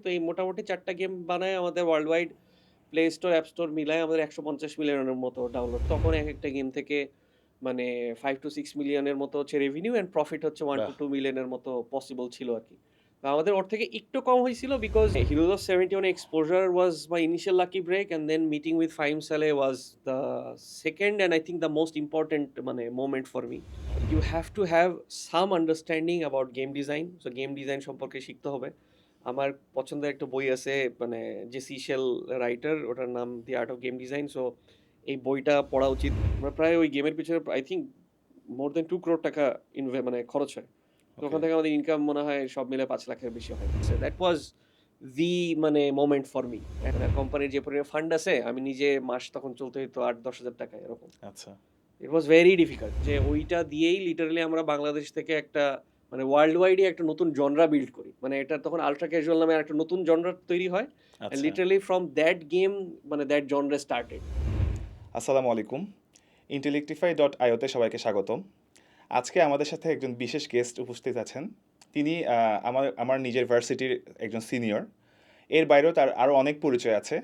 তো এই মোটামুটি ৪ টা গেম বানায় আমাদের world wide play store, app store মিলায় আমাদের ১৫০ মিলিয়নের মতো ডাউনলোড। তখন একেকটা গেম থেকে মানে 5 to 6 মিলিয়নের মতো হচ্ছে রেভিনিউ অ্যান্ড প্রফিট হচ্ছে 1 to বাহ! 2 মিলিয়নের মতো পসিবল ছিল আরকি। তো আমাদের ওর থেকে একটু কম হইছিল because Heroes of 71 exposure was my initial lucky break and then meeting with Fahim Saleh was the second and I think the most important মানে moment for me. You have to have some understanding about game design. So game design সম্পর্কে শিখতে হবে। আমার পছন্দের একটা বই আছে মানে জেসি শেল রাইটার, ওটার নাম দি art of game design. So এই বইটা পড়া উচিত। আমরা প্রায় ওই গেমের পিছনে I think more than 2 crore টাকা মানে খরচ হয়। তো ওকে। ওখান থেকে আমাদের ইনকাম মনে হয় সব মিলে ৫ লাখের বেশি হয়। সো দ্যাট ওয়াজ দি মানে মোমেন্ট ফর মি। একটা কোম্পানির যে পরিমাণ ফান্ড আছে, আমি নিজে মাস তখন চলতে হইতো ৮-১০ হাজার টাকা এরকম। আচ্ছা। ইট ওয়াজ ভেরি ডিফিকাল্ট যে ওইটা দিয়েই লিটারালি আমরা বাংলাদেশ থেকে একটা মানে ওয়ার্ল্ড ওয়াইডই একটা নতুন জনরা বিল্ড করি। মানে এটা তখন আল্ট্রা ক্যাজুয়াল নামে একটা নতুন জনরা তৈরি হয়। অ্যান্ড আচ্ছা। লিটারালি ফ্রম দ্যাট গেম মানে দ্যাট জনরা স্টার্টেড। আসসালামু আলাইকুম। intellectify.io তে সবাইকে স্বাগতম। আজকে আমাদের সাথে একজন বিশেষ গেস্ট উপস্থিত আছেন। তিনি আমার নিজের ভার্সিটির একজন সিনিয়র। এর বাইরেও তার আরও অনেক পরিচয় আছে।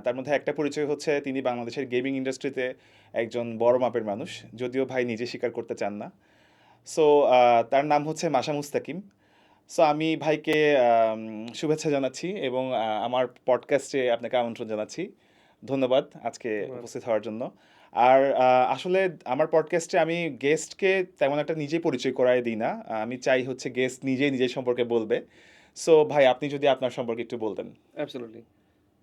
তার মধ্যে একটা পরিচয় হচ্ছে তিনি বাংলাদেশের গেমিং ইন্ডাস্ট্রিতে একজন বড় মাপের মানুষ। যদিও ভাই নিজে স্বীকার করতে চান না। সো তার নাম হচ্ছে মাশা মুস্তাকিম। সো আমি ভাইকে শুভেচ্ছা জানাচ্ছি এবং আমার পডকাস্টে আপনাকে আমন্ত্রণ জানাচ্ছি। ধন্যবাদ আজকে ধন্যবাদ। উপস্থিত হওয়ার জন্য। আর আসলে আমার পডকাস্টে আমি গেস্টকে তেমন একটা নিজেই পরিচয় করায় দিই না। আমি চাই হচ্ছে গেস্ট নিজেই নিজের সম্পর্কে বলবে। সো ভাই আপনি যদি আপনার সম্পর্কে একটু বলতেন। অ্যাবসোলিউটলি।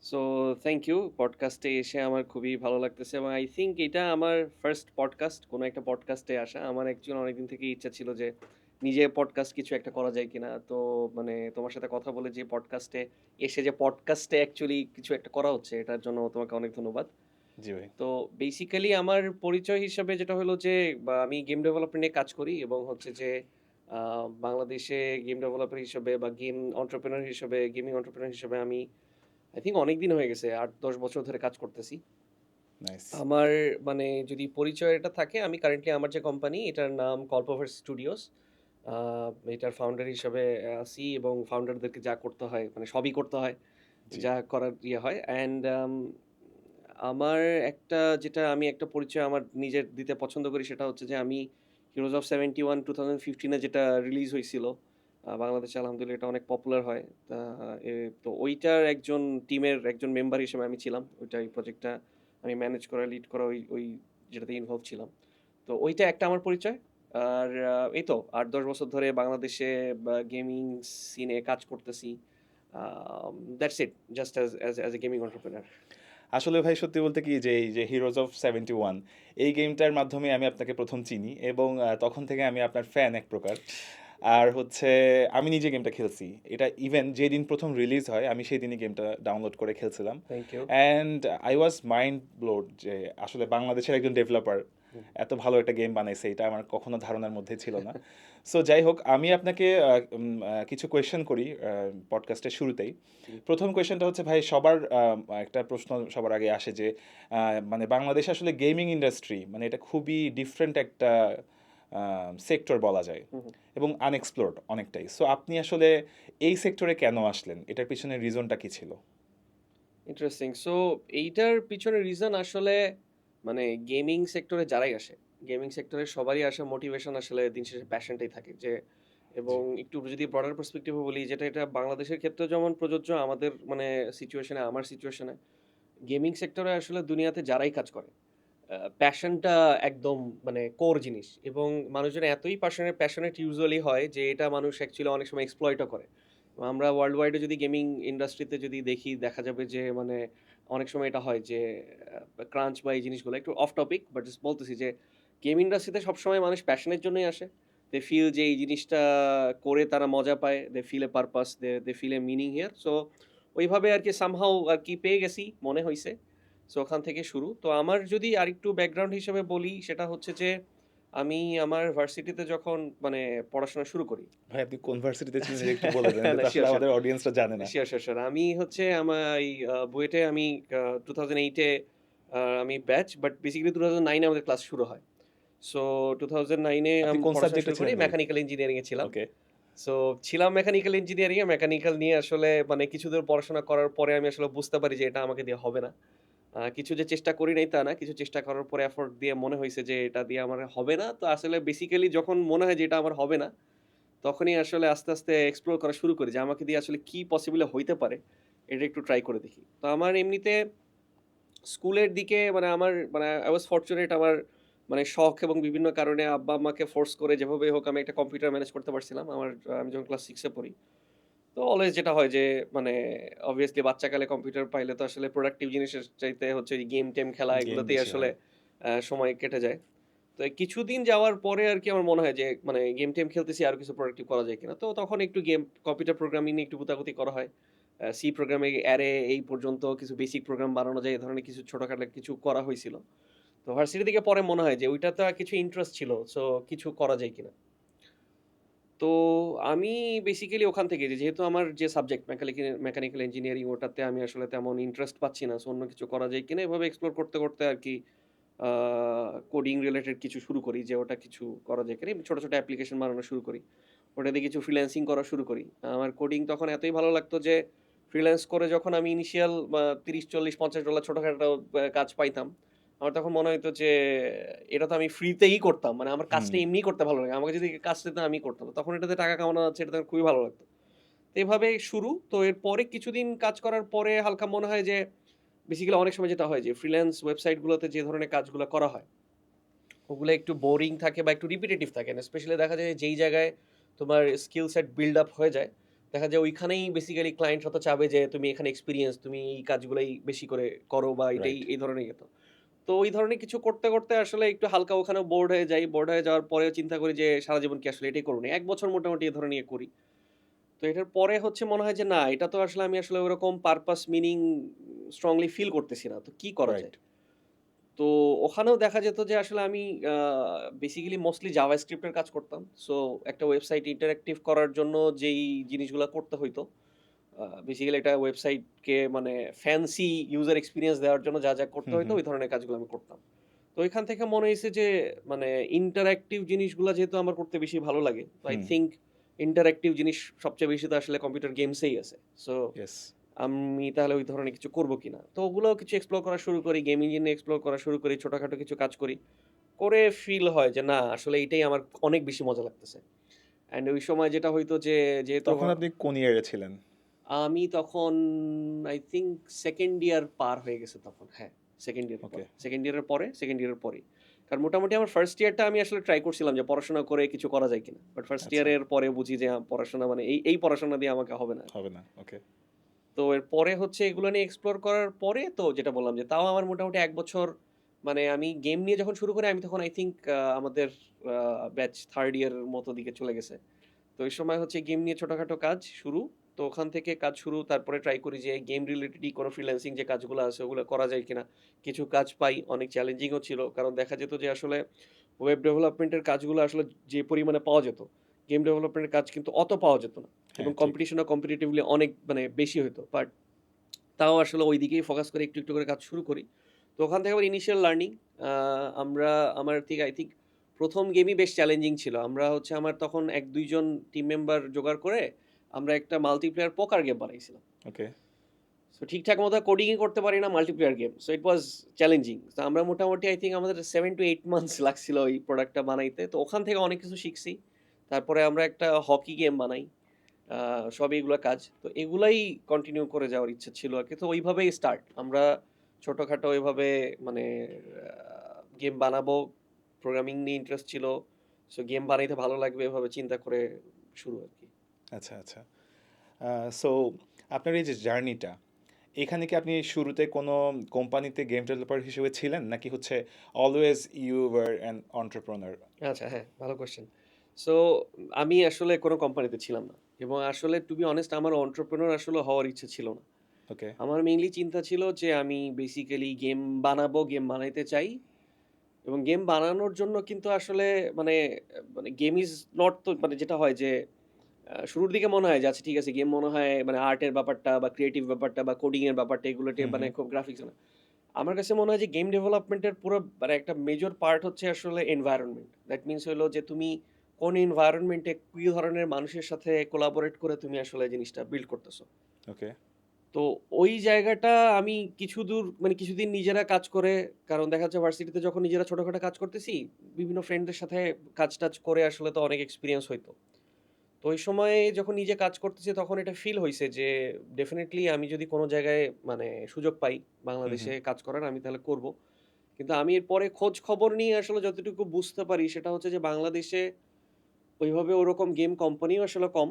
So thank you. পডকাস্টে এসে আমার খুবই ভালো লাগতেছে এবং আই থিংক এটা আমার ফার্স্ট পডকাস্ট, কোনো একটা পডকাস্টে আসা। আমার অ্যাকচুয়ালি অনেকদিন থেকেই ইচ্ছা ছিল যে নিজে পডকাস্ট কিছু একটা করা যায় কিনা। তো মানে তোমার সাথে কথা বলে যে পডকাস্টে এসে যে পডকাস্টে অ্যাকচুয়ালি কিছু একটা করা হচ্ছে এটার জন্য তোমাকে অনেক ধন্যবাদ। জি ভাই। তো বেসিক্যালি আমার পরিচয় হিসাবে যেটা হলো যে বা আমি গেম ডেভেলপমেন্ট নিয়ে কাজ করি এবং হচ্ছে যে বাংলাদেশে গেম ডেভেলপার হিসেবে বা গেম এন্টারপ্রেনার হিসেবে গেমিং এন্টারপ্রেনার হিসেবে আমি আই থিংক অনেকদিন হয়ে গেছে ৮-১০ বছর ধরে কাজ করতেছি। নাইস। আমার মানে যদি পরিচয় এটা থাকে, আমি কারেন্টলি আমার যে কোম্পানি এটার নাম কল্পভার্স স্টুডিওস। আ এটার ফাউন্ডার হিসেবে আছি এবং ফাউন্ডারদেরকে যা করতে হয় মানে সবই করতে হয়। জি। যা করার ইয়ে হয় অ্যান্ড আমার একটা যেটা আমি একটা পরিচয় আমার নিজের দিতে পছন্দ করি সেটা হচ্ছে যে আমি হিরোজ অফ 71 2015 এ যেটা রিলিজ হইছিল, বাংলাদেশে আলহামদুলিল্লাহ এটা অনেক পপুলার হয়। তা এ তো ওইটার একজন টিমের একজন মেম্বার হিসেবে আমি ছিলাম। ওইটা এই প্রজেক্টটা আমি ম্যানেজ করা, লিড করা ওই যেটাতে ইনভলভ ছিলাম। তো ওইটা একটা আমার পরিচয়। আর এই তো ৮-১০ বছর ধরে বাংলাদেশে বা গেমিং সিনে কাজ করতেছি। That's it just as a gaming entrepreneur. আসলে ভাই সত্যি বলতে কি যে এই যে হিরোজ অফ 71 এই গেমটার মাধ্যমে আমি আপনাকে প্রথম চিনি এবং তখন থেকে আমি আপনার ফ্যান এক প্রকার। আর হচ্ছে আমি নিজে গেমটা খেলছি। এটা ইভেন যেদিন প্রথম রিলিজ হয় আমি সেই দিনই গেমটা ডাউনলোড করে খেলছিলাম। Thank you. And I was mind blowed যে আসলে বাংলাদেশের একজন ডেভেলপার হুম। এত ভালো একটা গেম বানাইছে এটা আমার কখনো ধারণার মধ্যে ছিল না। সো যাই হোক আমি আপনাকে কিছু কোয়েশ্চেন করি পডকাস্টের শুরুতেই। জি। প্রথম কোয়েশ্চেনটা হচ্ছে ভাই সবার একটা প্রশ্ন সবার আগে আসে যে মানে বাংলাদেশে আসলে গেমিং ইন্ডাস্ট্রি মানে এটা খুবই ডিফারেন্ট একটা সেক্টর বলা যায় হুম, হুম। এবং আনএক্সপ্লোরড অনেকটাই। সো আপনি আসলে এই সেক্টরে কেন আসলেন? এটার পিছনে রিজনটা কি ছিল? ইন্টারেস্টিং। সো এইটার পিছনে রিজন আসলে মানে গেমিং সেক্টরে যারাই আসে, গেমিং সেক্টরে সবারই আসা মোটিভেশন আসলে দিন শেষে প্যাশনটাই থাকে যে জি, এবং একটু যদি ব্রডার পার্সপেক্টিভে বলি যেটা এটা বাংলাদেশের ক্ষেত্রে যেমন প্রযোজ্য আমাদের মানে সিচুয়েশনে আমার সিচুয়েশনে গেমিং সেক্টরে আসলে দুনিয়াতে যারাই কাজ করে প্যাশনটা একদম মানে কোর জিনিস এবং মানুষজন এতই প্যাশনেট ইউজুয়ালি হয় যে এটা মানুষ অ্যাকচুয়ালি অনেক সময় এক্সপ্লয়েটও করে। আমরা ওয়ার্ল্ড ওয়াইডে যদি গেমিং ইন্ডাস্ট্রিতে যদি দেখি দেখা যাবে যে মানে অনেক সময় এটা হয় যে ক্রাঞ্চ বা এই জিনিসগুলো একটু অফ টপিক বাট জাস্ট বলতেছি যে গেম ইন্ডাস্ট্রিতে সবসময় মানুষ প্যাশনের জন্যই আসে। দে ফিল যে এই জিনিসটা করে তারা মজা পায়, they feel a purpose, they feel a meaning here. So ওইভাবে আরকি সামহাউ আরকি পেয়ে গেছি মনে হইছে। সো ওখান থেকে শুরু। তো আমার যদি আরেকটু ব্যাকগ্রাউন্ড হিসেবে বলি সেটা হচ্ছে যে আমি আমার ভার্সিটিতে যখন মানে পড়াশোনা শুরু করি। ভাই আপনি কোন ভার্সিটিতে ছিলেন এটা একটু বলে দেন, এটা না তো আসলে শিওর, শিওর। আমাদের অডিয়েন্সরা জানে না। শিওর। আমি হচ্ছে আমার এই বুয়েটে আমি 2008 এ আমি ব্যাচ বাট বেসিক্যালি 2009 এ আমাদের ক্লাস শুরু হয়। সো 2009 এ আপনি আমি কোন পড়াশোনা সাবজেক্টে শুরু করি ছিলেন ভাই? মেকানিক্যাল ইঞ্জিনিয়ারিং এ ছিলাম। ওকে। সো ছিলাম মেকানিক্যাল ইঞ্জিনিয়ারিং এ। মেকানিক্যাল নিয়ে আসলে মানে কিছুদূর পড়াশোনা করার পরে আমি আসলে বুঝতে পারি যে এটা আমাকে দিয়ে হবে না। কিছু যে চেষ্টা করি নাই তা না। কিছু চেষ্টা করার পরে এফোর্ট দিয়ে মনে হইছে যে এটা দিয়ে আমার হবে না। তো আসলে বেসিক্যালি যখন মনে হয় যে এটা আমার হবে না, তখনই আসলে আস্তে, আস্তে এক্সপ্লোর করা শুরু করি যে আমাকে দিয়ে আসলে কি পসিবল হইতে পারে, এটা একটু ট্রাই করে দেখি। তো আমার এমনিতে স্কুলের দিকে মানে আমার মানে I was fortunate আমার মানে শখ এবং বিভিন্ন কারণে আব্বা-আম্মাকে ফোর্স করে যেভাবেই হোক আমি একটা কম্পিউটার ম্যানেজ করতে পারছিলাম। আমি যখন ক্লাস 6 এ পড়ি। তো অলওয়েজ যেটা হয় যে মানে obviously বাচ্চাকালে কম্পিউটার পাইলে তো আসলে প্রোডাক্টিভ জিনিসের চাইতে হচ্ছে এই গেম-টেম খেলা গেম এগুলোতেই বেশি আসলে হয়। সময় কেটে যায়। তো এই কিছুদিন যাওয়ার পরে আরকি আমার মনে হয় যে মানে গেম-টেম খেলতেছি আরো কিছু প্রোডাক্টিভ করা যায় কিনা। তো তখন একটু কম্পিউটার প্রোগ্রামিং নিয়ে একটু গুতাগুতি করা হয়। সি প্রোগ্রামিং অ্যারে এই পর্যন্ত কিছু বেসিক প্রোগ্রাম বানানো যায় এ ধরনের কিছু ছোটখাটো কিছু করা হইছিল। তো ভার্সিটি থেকে পরে মনে হয় যে ওইটাতে কিছু ইন্টারেস্ট ছিল। সো কিছু করা যায় কিনা। তো আমি বেসিক্যালি ওখান থেকে যেহেতু আমার যে সাবজেক্ট মেকানিক্যাল ইঞ্জিনিয়ারিং ওটাতে আমি আসলে তেমন ইন্টারেস্ট পাচ্ছি না। সো অন্য কিছু করা যায় কিনা এভাবে এক্সপ্লোর করতে, করতে আরকি আ কোডিং রিলেটেড কিছু শুরু করি যে ওটা কিছু করা যায় কিনা। ছোট, ছোট অ্যাপ্লিকেশন বানানো শুরু করি। ওটা দিয়ে কিছু ফ্রিল্যান্সিং করা শুরু করি। আমার কোডিং তখন এতই ভালো লাগতো যে ফ্রিল্যান্স করে যখন আমি ইনিশিয়াল $৩০, $৪০, $৫০ ছোটখাটো কাজ পাইতাম। আমার তখন মনে হইতো যে এটা তো আমি ফ্রিতেই করতাম। মানে আমার হুম, কাজটা এমনিই করতে ভালো লাগে। আমাকে যদি কাজ দিত আমি করতাম। তখন এটাতে টাকা কামানো যাচ্ছে এটা তো খুবই ভালো লাগতো। তো এভাবে শুরু। তো এরপরে কিছুদিন কাজ করার পরে হালকা মনে হয় যে বেসিক্যালি অনেক সময় যেটা হয় যে ফ্রিল্যান্স ওয়েবসাইট গুলোতে যে ধরনের কাজগুলা করা হয়, ওগুলা একটু বোরিং থাকে বা একটু রিপিটিটিভ থাকে। স্পেশালি দেখা যায় যেই জায়গায় তোমার স্কিল সেট বিল্ড আপ হয়ে যায়, দেখা যায় ওইখানেই বেসিক্যালি ক্লায়েন্ট হয়তো চাবে যে তুমি এখানে এক্সপেরিয়েন্স, তুমি এই কাজগুলাই বেশি করে করো বা এটাই রাইট। এই ধরনের ইয়ে তো। তো ওই ধরনের কিছু করতে, করতে আসলে একটু হালকা ওখানেও বোর্ড হয়ে যাই। বোর্ড হয়ে যাওয়ার পরেও চিন্তা করি যে সারা জীবন কি আসলে এটাই করব? ১ বছর মোটামুটি এ ধরনের ইয়ে করি। তো এটার পরে হচ্ছে মনে হয় যে না, এটা তো আসলে আমি আসলে ওরকম পারপাস মিনিং স্ট্রংলি ফিল করতেছি না। তো কি করা রাইট। যায়? তো ওখানেও দেখা যেত যে আসলে আমি আ বেসিক্যালি মোস্টলি জাভাস্ক্রিপ্ট এর কাজ করতাম। সো একটা ওয়েবসাইট ইন্টারেক্টিভ করার জন্য যেই জিনিসগুলা করতে হইতো, বেসিক্যালি একটা ওয়েবসাইটকে মানে ফ্যান্সি ইউজার এক্সপেরিয়েন্স দেওয়ার জন্য যা, যা করতে হুম, হইতো হুম, ওই ধরনের কাজগুলো আমি করতাম। তো ওইখান থেকে মনে হইছে যে মানে ইন্টারেক্টিভ জিনিসগুলা যেহেতু আমার করতে বেশি ভালো লাগে। তো আই হুম। থিংক ইন্টারেক্টিভ জিনিস সবচেয়ে বেশি তো আসলে কম্পিউটার গেমসেই আছে। So yes. আমি তাহলে ওই ধরনের কিছু করব কিনা? তো ওগুলোও কিছু এক্সপ্লোর করা শুরু করি। গেম ইঞ্জিন নিয়ে এক্সপ্লোর করা শুরু করি। ছোটখাটো কিছু কাজ করি। করে ফিল হয় যে না আসলে এটাই আমার অনেক বেশি মজা লাগতেছে। অ্যান্ড ওই সময় যেটা হইতো যে যেহেতু তখন আপনি কোন ইয়ারে ছিলেন? আমি তখন আই থিংক 2nd ইয়ার পার হয়ে গেছে তখন। হ্যাঁ, 2nd ইয়ারের ওকে। পরে। 2nd ইয়ারের পরে, 2nd ইয়ারের পরেই। কারণ মোটামুটি আমার 1st ইয়ারটা আমি আসলে ট্রাই করছিলাম যে পড়াশোনা করে কিছু করা যায় কিনা। বাট 1st আচ্ছা, ইয়ারের পরে বুঝি যে পড়াশোনা মানে এই পড়াশোনা দিয়ে আমাকে হবে না আরকি। হবে না। ওকে। তো এরপরে হচ্ছে এগুলো নিয়ে এক্সপ্লোর করার পরে তো যেটা বললাম যে তাও আমার মোটামুটি ১ বছর মানে আমি গেম নিয়ে যখন শুরু করি আমি তখন আই থিংক আমাদের ব্যাচ 3rd ইয়ার এর মতো দিকে চলে গেছে। তো এই সময় হচ্ছে গেম নিয়ে ছোটখাটো কাজ শুরু। তো ওখান থেকে কাজ শুরু তারপরে ট্রাই করি যে গেম রিলেটেডই কোনো ফ্রিল্যান্সিং যে কাজগুলো আছে ওগুলো করা যায় কিনা। কিছু কাজ পাই, অনেক চ্যালেঞ্জিংও ছিল। কারণ দেখা যেত যে আসলে ওয়েব ডেভেলপমেন্টের কাজগুলো আসলে যে পরিমাণে পাওয়া যেত, গেম ডেভেলপমেন্টের কাজ কিন্তু অত পাওয়া যেত না। এবং হ্যাঁ, ঠিক। কম্পিটিশনও কম্পিটিটিভলি অনেক মানে বেশি হইতো। বাট তাও আসলে ওই দিকেই ফোকাস করে একটু, একটু করে কাজ শুরু করি। তো ওখান থেকে আবার ইনিশিয়াল লার্নিং আ আমরা আমার ঠিক আই থিংক ১ম গেমই বেশ চ্যালেঞ্জিং ছিল। আমরা হচ্ছে আমার তখন ১-২ জন টিম মেম্বার জোগাড় করে আমরা একটা মাল্টিপ্লেয়ার পোকার গেম বানাইছিলাম। ওকে। সো ঠিকঠাক মতো কোডিংই করতে পারি না multiplayer game. So it was challenging. তো আমরা মোটামুটি আই থিংক আমাদের 7 to 8 মান্থস লাগছিল এই প্রোডাক্টটা বানাইতে। তো ওখান থেকে অনেক কিছু শিখছি। তারপরে আমরা একটা হকি গেম বানাই। আ সবই এগুলা কাজ। তো এগুলাই কন্টিনিউ করে যাওয়ার ইচ্ছা ছিল আরকি। তো ওইভাবেই স্টার্ট। আমরা ছোটখাটো এভাবে মানে গেম বানাবো। প্রোগ্রামিং নিয়ে ইন্টারেস্ট ছিল। সো গেম বানাইতে ভালো লাগবে এভাবে চিন্তা করে শুরু আরকি। আচ্ছা, আচ্ছা। আ সো আপনার এই যে জার্নিটা, এখানে কি আপনি শুরুতে কোনো কোম্পানিতে গেম ডেভেলপার হিসেবে ছিলেন? নাকি হচ্ছে always you were an entrepreneur? আচ্ছা হ্যাঁ, ভালো কোয়েশ্চেন। সো আমি আসলে কোনো কোম্পানিতে ছিলাম না। এবং আসলে টু বি অনেস্ট আমার entrepreneur আসলে হওয়ার ইচ্ছে ছিল না। ওকে। আমার মেইনলি চিন্তা ছিল যে আমি বেসিক্যালি গেম বানাবো, গেম বানাইতে চাই। এবং গেম বানানোর জন্য কিন্তু আসলে মানে মানে গেম ইজ নট তো মানে যেটা হয় যে শুরুর দিকে মনে হয় যে আচ্ছা ঠিক আছে গেম মনে হয় মানে আর্টের ব্যাপারটা বা ক্রিয়েটিভ ব্যাপারটা বা কোডিং এর ব্যাপারটা এগুলোতে হুম, মানে হুম। খুব গ্রাফিক্স না। আমার কাছে মনে হয় যে গেম ডেভেলপমেন্টের পুরো মানে একটা মেজর পার্ট হচ্ছে আসলে এনভায়রনমেন্ট। দ্যাট মিনস হলো যে তুমি কোন এনভায়রনমেন্টে কি ধরনের মানুষের সাথে কোলাবোরেট করে তুমি আসলে জিনিসটা বিল্ড করতেছো। ওকে। তো ওই জায়গাটা আমি কিছু দূর মানে কিছুদিন নিজেরা কাজ করে, কারণ দেখা যাচ্ছে ভার্সিটিতে যখন নিজেরা ছোটখাটো কাজ করতেছি, বিভিন্ন ফ্রেন্ডদের সাথে কাজ-টাজ করে আসলে তো অনেক এক্সপেরিয়েন্স হইতো। তো ওই সময়ে যখন নিজে কাজ করতেছি তখন এটা ফিল হইছে যে ডেফিনিটলি আমি যদি কোনো জায়গায় মানে সুযোগ পাই হুম, বাংলাদেশে হুম। কাজ করার আমি তাহলে করব। কিন্তু আমি এরপরে খোঁজ খবর নিয়ে আসলে যতটুকু বুঝতে পারি সেটা হচ্ছে যে বাংলাদেশে ওইভাবে ওরকম গেম কোম্পানিও আসলে কম।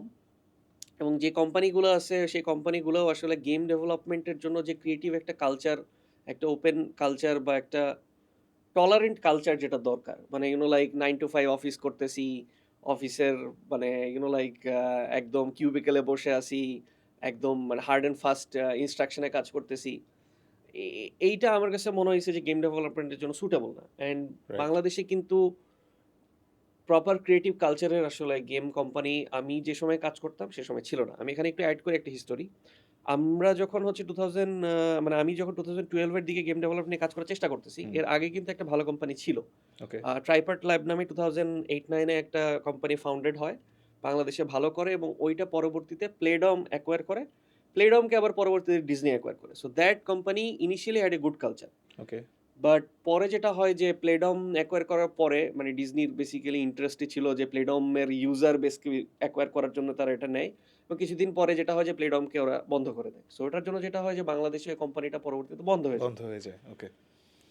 এবং যে কোম্পানিগুলো আছে সেই কোম্পানিগুলোও আসলে গেম ডেভেলপমেন্টের জন্য যে ক্রিয়েটিভ একটা কালচার, একটা ওপেন কালচার বা একটা টলারেন্ট কালচার যেটা দরকার। মানে লাইক 9 to 5 অফিস করতেছি। অফিসের মানে লাইক একদম কিউবিকেলে বসে আছি। একদম মানে হার্ড অ্যান্ড ফাস্ট ইনস্ট্রাকশন এ কাজ করতেছি। এইটা আমার কাছে মনে হইছে যে গেম ডেভেলপমেন্ট এর জন্য সুটেবল না। And right. বাংলাদেশে কিন্তু প্রপার ক্রিয়েটিভ কালচারের আসলে গেম কোম্পানি আমি যে সময় কাজ করতাম সে সময় ছিল না। আমি এখানে একটু এড করি একটা হিস্টোরি। আমরা যখন হচ্ছে 2000 মানে আমি যখন 2012 এর দিকে গেম ডেভেলপ নিয়ে কাজ করার চেষ্টা করতেছি, হুম। এর আগে কিন্তু একটা ভালো কোম্পানি ছিল। ওকে। ট্রাইপার্ট ল্যাব নামে 2008-9 এ একটা কোম্পানি ফাউন্ডেড হয়। বাংলাদেশে ভালো করে এবং ওইটা পরবর্তীতে প্লেডম অ্যাকোয়ার করে। প্লেডমকে আবার পরবর্তীতে ডিজনি অ্যাকোয়ার করে। So that company initially had a good culture. Okay. But পরে যেটা হয় যে প্লেডম অ্যাকোয়ার করার পরে মানে ডিজনির বেসিক্যালি ইন্টারেস্টই ছিল যে প্লেডমের ইউজার বেসকে অ্যাকোয়ার করার জন্য তারা এটা নেয়। এবং কিছুদিন পরে যেটা হয় যে প্লেডমকে ওরা বন্ধ করে দেয়। সো ওটার জন্য যেটা হয় যে বাংলাদেশে ওই কোম্পানিটা পরবর্তীতে বন্ধ হয়ে যায়। বন্ধ হয়ে যায়। ওকে।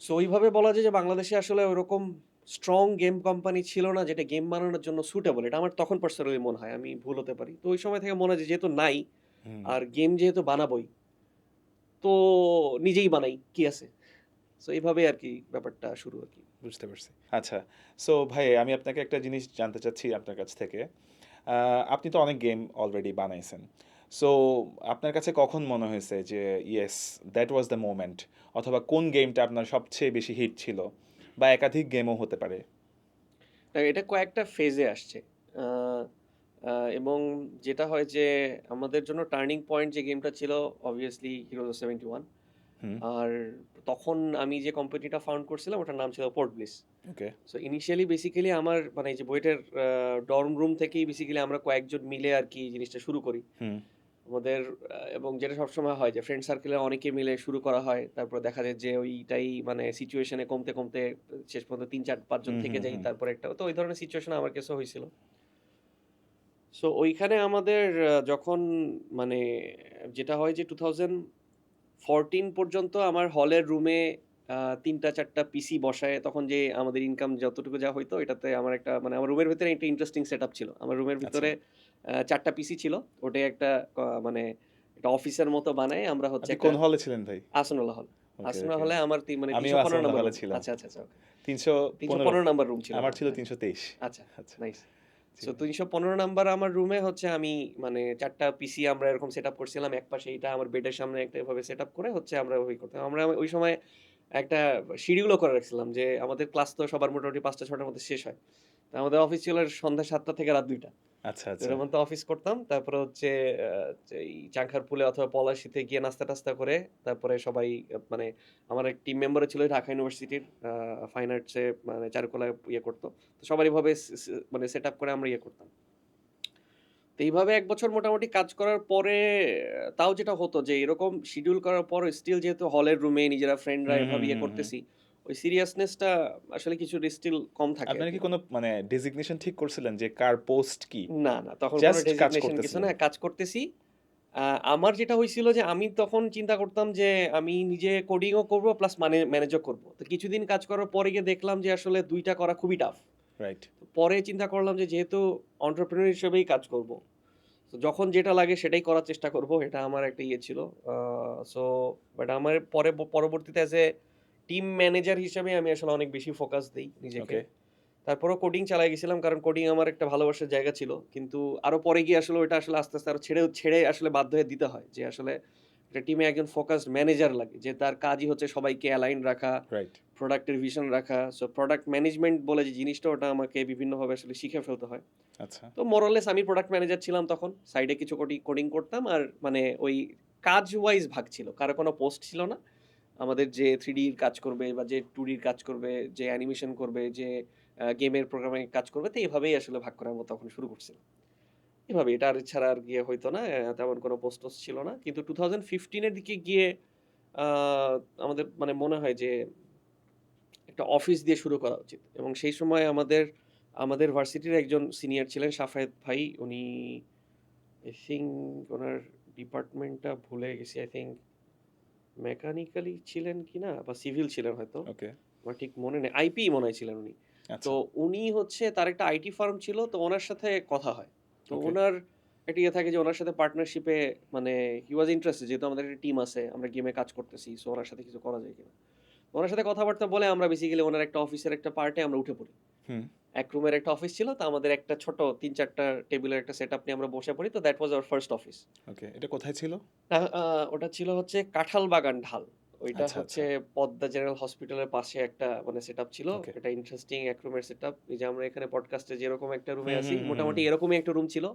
সো ওইভাবে বলা যায় যে বাংলাদেশে আসলে ওরকম স্ট্রং গেম কোম্পানি ছিল না যেটা গেম বানানোর জন্য সুটেবল। এটা আমার তখন পার্সোনালি মনে হয়। আমি ভুল হতে পারি। তো ওই সময় থেকে মনে হয় যে যেহেতু নাই হুম। আর গেম যেহেতু বানাবোই, তো নিজেই বানাই। কি আছে? সো এইভাবেই আরকি ব্যাপারটা শুরু আরকি। বুঝতে পারছি। আচ্ছা। সো ভাই আমি আপনাকে একটা জিনিস জানতে চাচ্ছি আপনার কাছ থেকে। আপনি তো অনেক গেম অলরেডি বানাইছেন। সো আপনার কাছে কখন মনে হয়েছে যে yes that was the moment, অথবা কোন গেমটা আপনার সবচেয়ে বেশি হিট ছিল? বা একাধিক গেমও হতে পারে। এটা কয়েকটা ফেজে আসছে। আ আ এবং যেটা হয় যে আমাদের জন্য টার্নিং পয়েন্ট যে গেমটা ছিল obviously Heroes of 71। হুম। আর তখন আমি যে কোম্পানিটা ফাউন্ড করছিলাম ওটার নাম ছিল পোর্ট ব্লিস। ওকে। সো ইনিশিয়ালি বেসিক্যালি আমার মানে এই যে বুয়েটের ডর্ম রুম থেকেই বেসিক্যালি আমরা কয়েকজন মিলে আরকি জিনিসটা শুরু করি। হুম। আমাদের এবং যেটা সবসময় হয় যে ফ্রেন্ড সার্কেলে অনেকে মিলে শুরু করা হয়। তারপর দেখা যায় যে ওইটাই মানে সিচুয়েশন এ কমতে শেষ পর্যন্ত ৩, ৪, ৫ জন হুম, থেকে হুম, যাই। হুম। তারপরে একটা তো ওই ধরনের সিচুয়েশন আমার কেসেও হইছিল। সো ওইখানে আমাদের যখন মানে যেটা হয় যে 2014 পর্যন্ত আমার হলের রুমে ৩ টা ৪ টা পিসি বসায় তখন যে আমাদের ইনকাম যতটুকু যা হইতো এটাতে আমার একটা মানে আমার রুমের ভেতরে একটা ইন্টারেস্টিং সেটআপ ছিল। আমার রুমের আচ্ছা। ভিতরে ৪ টা পিসি ছিল। ওটাই একটা মানে একটা অফিসের মতো বানায় আমরা হচ্ছে আপনি একটা কোন হলে ছিলেন ভাই? আসনাউল্লাহ হল। ওকে, আসনাউল্লাহ ওকে। হলে আমার মানে আমিও ৩১৫ আসমাউল্লাহ নাম্বার হলে রুম। ছিলাম। আচ্ছা, ওকে। ৩১৫। ৩১৫ নাম্বার রুম ছিল আমার আমার। ছিল হ্যাঁ। ৩২৩। আচ্ছা, আচ্ছা। নাইস। জি সো ভাই। ৩১৫ নাম্বার আমার রুমে হচ্ছে আমি মানে ৪ টা পিসি আমরা এরকম সেটআপ করছিলাম। একপাশে এইটা আমার বেডের সামনে একটা এভাবে সেটআপ করে হচ্ছে আমরা ওই করতাম। আমরা ওই সময় একটা শিডিউলও করে রাখছিলাম যে আমাদের ক্লাস তো সবার মোটামুটি ৫টা ৬ টার মধ্যে শেষ হয়। তো আমাদের অফিস ছিল সন্ধ্যা ৭টা থেকে রাত ২টা। আচ্ছা, আচ্ছা। এর মধ্যে অফিস করতাম। তারপরে হচ্ছে আ এই চাংখারপুলে অথবা পলাশীতে গিয়ে নাস্তা-টাস্তা করে তারপরে সবাই মানে আমার এক টিম মেম্বারও ছিল ঢাকা ইউনিভার্সিটির ফাইন আর্টসে মানে চারুকলায় ইয়ে করত। তো সবার এভাবে মানে সেটআপ করে আমরা ইয়ে করতাম। তো এইভাবে ১ বছর মোটামুটি কাজ করার পরে তাও যেটা হতো যে এরকম শিডিউল করার পরও স্টিল যেহেতু হলের রুমে নিজেরা ফ্রেন্ডরা হুম, হুম, এভাবে ইয়ে হুম, হুম। করতেছি, ওই সিরিয়াসনেসটা আসলে কিছুটা স্টিল কম থাকে আপনারা আরকি। কি কোনো মানে ডেজিগনেশন ঠিক করছিলেন যে কার পোস্ট কি? না, তখন কোনো জাস্ট কাজ ডেজিগনেশন কিছু না, করতেছিলেন? কাজ করতেছি। আ আমার যেটা হইছিল যে আমি তখন চিন্তা করতাম যে আমি নিজে কোডিংও করব প্লাস ম্যানেজও করব। তো কিছুদিন কাজ করার পরে গিয়ে দেখলাম যে আসলে ২ টা করা খুবই টাফ। রাইট। পরে চিন্তা করলাম যে যেহেতু এন্টারপ্রেনিউর হিসেবেই কাজ করব। তো যখন যেটা লাগে সেটাই করার চেষ্টা করব। এটা আমার একটা ইয়ে ছিল। আ সো বাট আমার পরবর্তীতে এজ এ টিম ম্যানেজার হিসেবে আমি আসলে অনেক বেশি ফোকাস দেই নিজেকে। ওকে। তারপরেও কোডিং চালায় গেছিলাম। কারণ কোডিং আমার একটা ভালোবাসার জায়গা ছিল। কিন্তু আরো পরে গিয়ে আসলে ওইটা আসলে আস্তে আরো ছেড়ে আসলে বাধ্য হয়ে দিতে হয়। যে আসলে একটা টিমে একজন ফোকাসড ম্যানেজার লাগে। যে তার কাজই হচ্ছে সবাইকে অ্যালাইন রাখা, রাইট। প্রোডাক্টের ভিশন রাখা। সো প্রোডাক্ট ম্যানেজমেন্ট বলে যে জিনিসটা ওটা আমাকে বিভিন্নভাবে আসলে শিখে ফেলতে হয়। আচ্ছা। তো মোর অর লেস আমি প্রোডাক্ট ম্যানেজার ছিলাম তখন। সাইডে কিছু কোডিং করতাম। আর মানে ওই কাজ ওয়াইজ ভাগ ছিল। কারো কোনো পোস্ট ছিল না। আমাদের যে 3D র কাজ করবে বা যে 2D র কাজ করবে, যে অ্যানিমেশন করবে, যে গেমের প্রোগ্রামিং কাজ করবে। তো এভাবেই আসলে ভাগ করে আমরা তখন শুরু করছিলাম। এভাবে এটা আর ছাড়া আর গিয়ে হইতো না। তেমন কোনো পোস্ট-টোস্ট ছিল না। কিন্তু 2015 এর দিকে গিয়ে আ আমাদের মানে মনে হয় যে একটা অফিস দিয়ে শুরু করা উচিত। এবং সেই সময় আমাদের ভার্সিটির একজন সিনিয়র ছিলেন শাফায়েত ভাই। উনি আই থিংক উনার ডিপার্টমেন্টটা ভুলে গেছি। আই থিংক মেকানিক্যালি ছিলেন কিনা বা সিভিল ছিলেন হয়তো। ওকে। আমার ঠিক মনে নেই। আইপি মনে হয় ছিলেন উনি। তো আচ্ছা। উনি হচ্ছে তার একটা আইটি ফার্ম ছিল। তো উনার সাথে কথা হয়। তো ওকে। উনার একটা ইয়ে থাকে যে উনার সাথে পার্টনারশিপ এ মানে হি ওয়াজ ইন্টারেস্টেড যেহেতু আমাদের একটা টিম আছে। আমরা গেমে কাজ করতেছি। সো উনার সাথে কিছু করা যায় কিনা। উনার সাথে কথাবার্তা বলে আমরা বেসিক্যালি উনার একটা অফিসের একটা পার্টে আমরা উঠে পড়ি। হুম। এক রুমের একটা অফিস ছিল। তো আমাদের একটা ছোট ৩-৪ টা টেবিলের একটা সেটআপ নিয়ে আমরা বসে পড়ি। তো that was our first office. Okay. এটা কোথায় ছিল? আ আ ওটা ছিল হচ্ছে কাঁঠালবাগান ঢাল। ওইটা আচ্ছা, হচ্ছে আচ্ছা। পদ্মা জেনারেল হসপিটালের পাশে একটা মানে সেটআপ ছিল। ওকে। এটা ইন্টারেস্টিং এক রুমের সেটআপ। এই যে আমরা এখানে পডকাস্টে যেরকম একটা রুমে হুম, আছি, হুম, হুম, হুম। মোটামুটি এরকমই একটা রুম ছিল।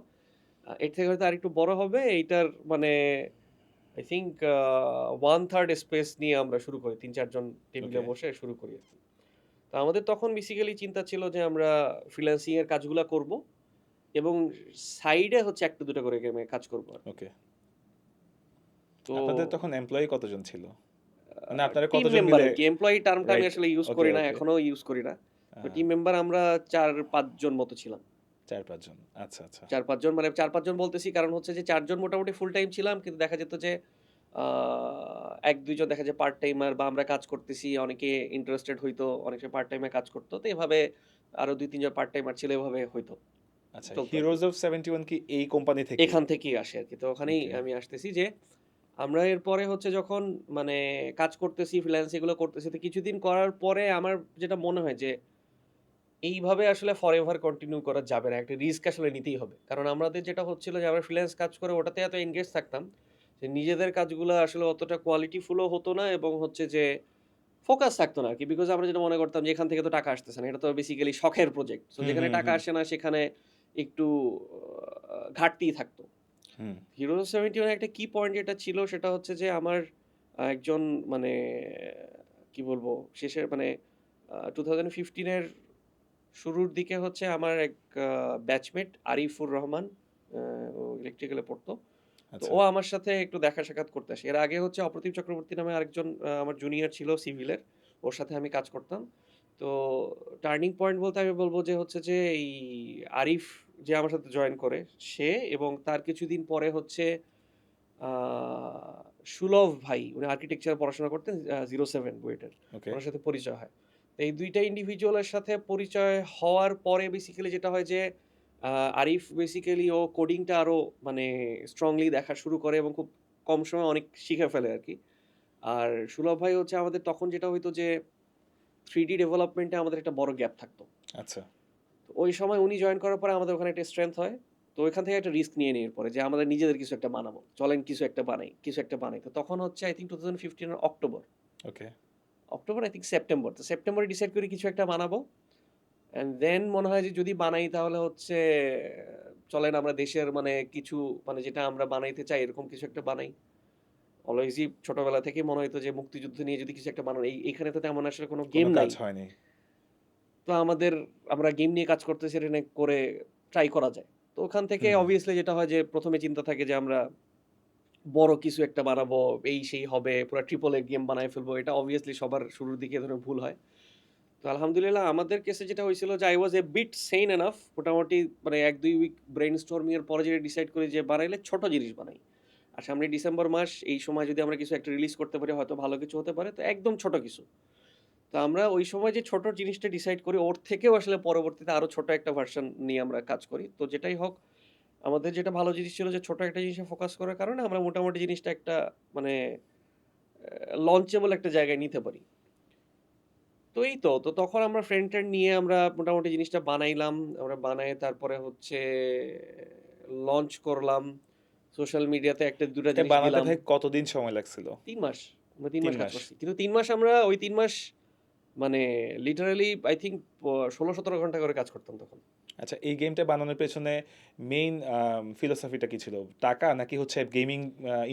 এর থেকে হয়তো আরেকটু বড় হবে। এইটার মানে আই থিংক 1/3 স্পেস নিয়ে আমরা শুরু করি। ৩-৪ জন টেবিলে ওকে। বসে শুরু করি আরকি। তো আমাদের তখন বেসিক্যালি চিন্তা ছিল যে আমরা ফ্রিল্যান্সিং এর কাজগুলা করব এবং সাইডে হচ্ছে ১ টা ২ টা করে গেমে কাজ করব আরকি। ওকে। তো আপনাদের তখন এমপ্লয়ি কতজন ছিল? মানে আপনারা টিম কতজন মেম্বার মিলে আরকি। এমপ্লয়ি টার্মটা আমি রাইট আসলে ইউজ ওকে, করি না। ওকে। এখনো ইউজ করি না। আ তো টিম মেম্বার আমরা ৪-৫ জন মতো ছিলাম। ৪-৫ জন। আচ্ছা, আচ্ছা। ৪-৫ জন মানে ৪-৫ জন বলতেছি কারণ হচ্ছে যে ৪ জন মোটামুটি ফুল টাইম ছিলাম। কিন্তু দেখা যেত যে আ ১-২ জন দেখা যায় পার্ট টাইমার বা আমরা কাজ করতেছি অনেকে ইন্টারেস্টেড হইতো। অনেকে পার্ট টাইমে কাজ করত। তো এভাবে আরো ২-৩ জন পার্ট টাইমার ছিল এভাবে হইতো। আচ্ছা, চলতো আরকি। হিরোজ অফ 71 কি এই কোম্পানি থেকেই? এখান থেকেই আসে আরকি। তো ওখানেই ওকে। আমি আসতেছি যে আমরা এরপরে হচ্ছে যখন মানে কাজ করতেছি, ফ্রিল্যান্স এগুলো করতেছি। তো কিছুদিন করার পরে আমার যেটা মনে হয় যে এইভাবে আসলে ফরএভার কন্টিনিউ করা যাবে না। একটা রিস্ক আসলে নিতেই হবে। কারণ আমাদের যেটা হচ্ছিল যে আমরা ফ্রিল্যান্স কাজ করে ওটাতে এত এনগেজ থাকতাম যে নিজেদের কাজগুলা আসলে অতটা কোয়ালিটিফুল ও হতো না এবং হচ্ছে যে ফোকাস থাকতো না আরকি। বিকজ আমরা যেটা মনে করতাম যে এখান থেকে তো টাকা আসতেছে না। এটা তো বেসিক্যালি শখের প্রজেক্ট। সো হুম, যেখানে হুম, টাকা হুম, আসে না সেখানে একটু ঘাটতিই থাকতো। হুম। হিরো ৭১ এর একটা কি পয়েন্ট যেটা ছিল সেটা হচ্ছে যে আমার একজন মানে কি বলবো শেষের মানে 2015 এর শুরুর দিকে হচ্ছে আমার এক ব্যাচমেট আরিফুর রহমান আ ও ইলেকট্রিক্যাল এ পড়তো। তো আচ্ছা। ও আমার সাথে একটু দেখা সাক্ষাৎ করতে আসে। এর আগে হচ্ছে অপ্রতিম চক্রবর্তী নামে আরেকজন আমার জুনিয়র ছিল সিভিলের। ওর সাথে আমি কাজ করতাম। তো টার্নিং পয়েন্ট বলতে আমি বলব যে হচ্ছে যে এই আরিফ যে আমার সাথে জয়েন করে সে এবং তার কিছুদিন পরে হচ্ছে আ সুলভ ভাই উনি আর্কিটেকচার পড়াশোনা করতেন 07 বুয়েটের। ওকে। উনার সাথে পরিচয় হয়। তো এই ২ টা ইন্ডিভিজুয়ালের সাথে পরিচয় হওয়ার পরে বেসিক্যালি যেটা হয় যে আ আরিফ বেসিক্যালি ও কোডিংটা আরো মানে স্ট্রংলি দেখা শুরু করে এবং খুব কম সময়ে অনেক শিখে ফেলে আরকি। আর সুলভ ভাই হচ্ছে আমাদের তখন যেটা হইতো যে 3D ডেভেলপমেন্ট এ আমাদের একটা বড় গ্যাপ থাকতো। আচ্ছা। তো ওই সময় উনি জয়েন করার পরে আমাদের ওখানে একটা স্ট্রেংথ হয়। তো ওইখান থেকে একটা রিস্ক নিয়ে নিই এরপরে যে আমাদের নিজেদের কিছু একটা বানাবো। চলেন কিছু একটা বানাই, কিছু একটা বানাই। তো তখন হচ্ছে আই থিংক 2015 এর October. Okay. October I think September. তো সেপ্টেম্বরে ডিসাইড করি কিছু একটা বানাবো। অ্যান্ড দেন মনে হয় যে যদি বানাই তাহলে হচ্ছে চলেন আমরা দেশের মানে কিছু মানে যেটা আমরা বানাইতে চাই এরকম কিছু একটা বানাই। অলওয়েজই ছোটবেলা থেকেই মনে হইতো যে মুক্তিযুদ্ধ নিয়ে যদি কিছু একটা বানানো এইখানে তো তেমন আসলে কোনো কোন গেম কাজ নাই। হয়নি। তো আমরা গেম নিয়ে কাজ করতেছি এটা নিয়ে করে ট্রাই করা যায়। তো ওখান থেকে হুম, অবভিয়াসলি যেটা হয় যে ১ম এ চিন্তা থাকে যে আমরা বড় কিছু একটা বানাবো, এই সেই হবে, পুরা ট্রিপল এ গেম বানায় ফেলবো। এটা অবভিয়াসলি সবার শুরুর দিকে এ ধরনের ভুল হয়। তো আলহামদুলিল্লাহ আমাদের কেসে যেটা হয়েছিল যে I was a bit sane enough মোটামুটি মানে ১-২ উইক ব্রেইনস্টর্মিং এর পরে যেটা ডিসাইড করি যে বানাইলে ছোট জিনিস বানাই। আর সামনে ডিসেম্বর মাস এই সময় যদি আমরা কিছু একটা রিলিজ করতে পারি হয়তো ভালো কিছু হতে পারে। তো একদম ছোট কিছু। তো আমরা ওই সময় যে ছোট জিনিসটা ডিসাইড করি ওর থেকেও আসলে পরবর্তীতে আরো ছোট একটা ভার্সন নিয়ে আমরা কাজ করি। তো যেটাই হোক আমাদের যেটা ভালো জিনিস ছিল যে ছোট একটা জিনিসে ফোকাস করার কারণে আমরা মোটামুটি জিনিসটা একটা মানে লঞ্চেবল একটা জায়গায় নিতে পারি। তো এই তো। তো তখন আমরা ফ্রেন্ড-ট্রেন্ড নিয়ে আমরা মোটামুটি জিনিসটা বানাইলাম। আমরা বানায়ে তারপরে হচ্ছে লঞ্চ করলাম। সোশ্যাল মিডিয়াতে ১ টা ২ টা এটা জিনিস বানাতে দিলাম। ভাই কতদিন সময় লাগছিল? ৩ মাস। আমরা ৩ ৩ মাস কাজ মাস। করছি। কিন্তু ৩ মাস আমরা ওই ৩ মাস মানে লিটারালি আই থিংক ১৬-১৭ ঘন্টা করে কাজ করতাম তখন। আচ্ছা, এই গেমটা বানানোর পেছনে মেইন ফিলোসফিটা কি ছিল? টাকা নাকি হচ্ছে গেমিং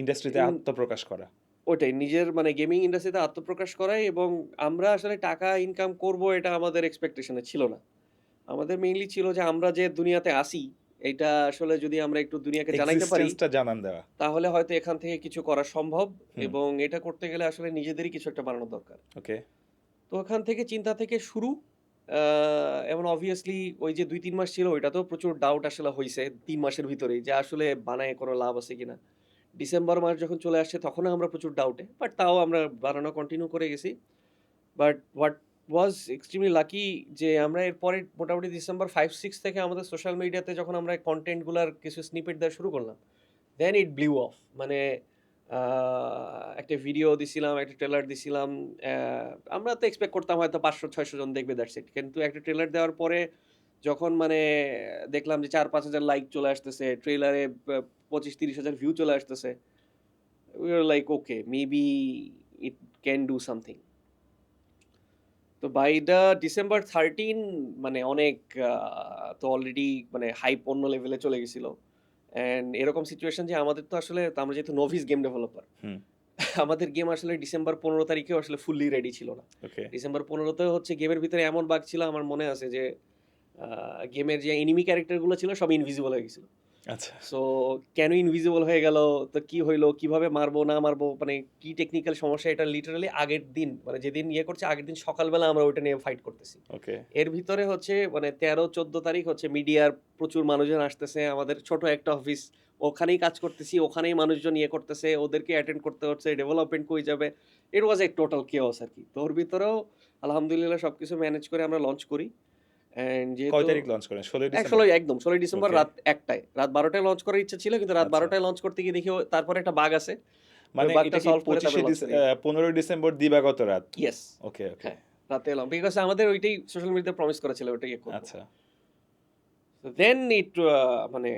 ইন্ডাস্ট্রিতে ইন আত্মপ্রকাশ করা? ওইটাই নিজের মানে গেমিং ইন্ডাস্ট্রিতে আত্মপ্রকাশ করাই এবং আমরা আসলে টাকা ইনকাম করব এটা আমাদের এক্সপেকটেশন এ ছিল না। আমাদের মেইনলি ছিল যে আমরা যে দুনিয়াতে আসি, এইটা আসলে যদি আমরা একটু দুনিয়াকে জানাইতে পারি, এক্সিস্টেন্সটা জানান দেওয়া। তাহলে হয়তো এখান থেকে কিছু করা সম্ভব হুম, এবং এটা করতে গেলে আসলে নিজেদেরই কিছু একটা বানানো দরকার। ওকে। তো ওখান থেকে চিন্তা থেকে শুরু। আ এবং obviously ওই যে ২-৩ মাস ছিল ওইটাতেও প্রচুর ডাউট আসলে হইছে ৩ মাসের ভিতরেই যে আসলে বানায় কোনো লাভ আছে কিনা। ডিসেম্বর মাস যখন চলে আসছে তখনও আমরা প্রচুর ডাউটে। বাট তাও আমরা বানানো কন্টিনিউ করে গেছি। But what was extremely lucky যে আমরা এরপরে মোটামুটি ডিসেম্বর ৫-৬ থেকে আমাদের সোশ্যাল মিডিয়াতে যখন আমরা কনটেন্ট গুলার কিছু স্নিপেট দেওয়া শুরু করলাম, দেন ইট ব্লিউ অফ। মানে আ একটা ভিডিও দিছিলাম, একটা ট্রেলার দিছিলাম। অ্যা আমরা তো এক্সপেক্ট করতাম হয়তো ৫০০-৬০০ জন দেখবে দ্যাটস ইট। কিন্তু একটা ট্রেলার দেওয়ার পরে যখন মানে দেখলাম যে ৪-৫ হাজার লাইক চলে আসতেছে, ট্রেলারে ২৫-৩০ হাজার ভিউ চলে আসতেছে। We are like okay, maybe it can do something. তো বাই দ্য ডিসেম্বর 13 মানে অনেক আ তো অলরেডি মানে হাইপ অন্য লেভেলে চলে গেছিল। অ্যান্ড এরকম সিচুয়েশন যে আমাদের তো আসলে তো আমরা যেহেতু নোভিস গেম ডেভেলপার, হুম, আমাদের গেম আসলে ডিসেম্বর ১৫ তারিখেও আসলে ফুললি রেডি ছিল না। ওকে। ডিসেম্বর ১৫ তেও হচ্ছে গেমের ভিতরে এমন বাগ ছিল আমার মনে আছে যে আ গেমের যে এনিমি ক্যারেক্টার গুলো ছিল সব ইনভিজিবল হয়ে গেছিল। আচ্ছা, সো কেন ইনভিজিবল হয়ে গেল? তো কি হইলো? কিভাবে মারবো না মারবো? মানে কি টেকনিক্যাল সমস্যা এটা লিটারালি আগের দিন মানে যেদিন ইয়ে করছে আগের দিন সকালবেলা আমরা ওইটা নিয়ে ফাইট করতেছি। ওকে। এর ভিতরে হচ্ছে মানে ১৩-১৪ তারিখ হচ্ছে মিডিয়ার প্রচুর মানুষজন আসতেছে। আমাদের ছোট একটা অফিস। ওখানেই কাজ করতেছি। ওখানেই মানুষজন ইয়ে করতেছে। ওদেরকে অ্যাটেন্ড করতে হচ্ছে। ডেভেলপমেন্ট কই যাবে? ইট ওয়াজ এ টোটাল chaos আরকি। তো ওর ভিতরেও আলহামদুলিল্লাহ সবকিছু ম্যানেজ করে আমরা লঞ্চ করি। অ্যান্ড কয় যেহেতু তারিখ লঞ্চ করেন? ১৬ই ডিসেম্বর? ১৬ একদম ১৬ ডিসেম্বর ওকে, রাত ১ টায়। রাত ১২ টায় লঞ্চ করার ইচ্ছা ছিল কিন্তু রাত ১২ আচ্ছা। টায় লঞ্চ করতে গিয়ে দেখি তারপরে একটা বাগ আছে। ওই মানে বাগটা এটা কি সলভ করে তারপরে লঞ্চ করি। ১৫ই ডিসেম্বর দিবাগত রাত? ইয়েস। ওকে, ওকে। হ্যাঁ, রাতে এলাম। বিকজ আমাদের ওইটাই সোশ্যাল মিডিয়াতে প্রমিস করা ছিল ওইটাই করব। আচ্ছা, দেন ইট মানে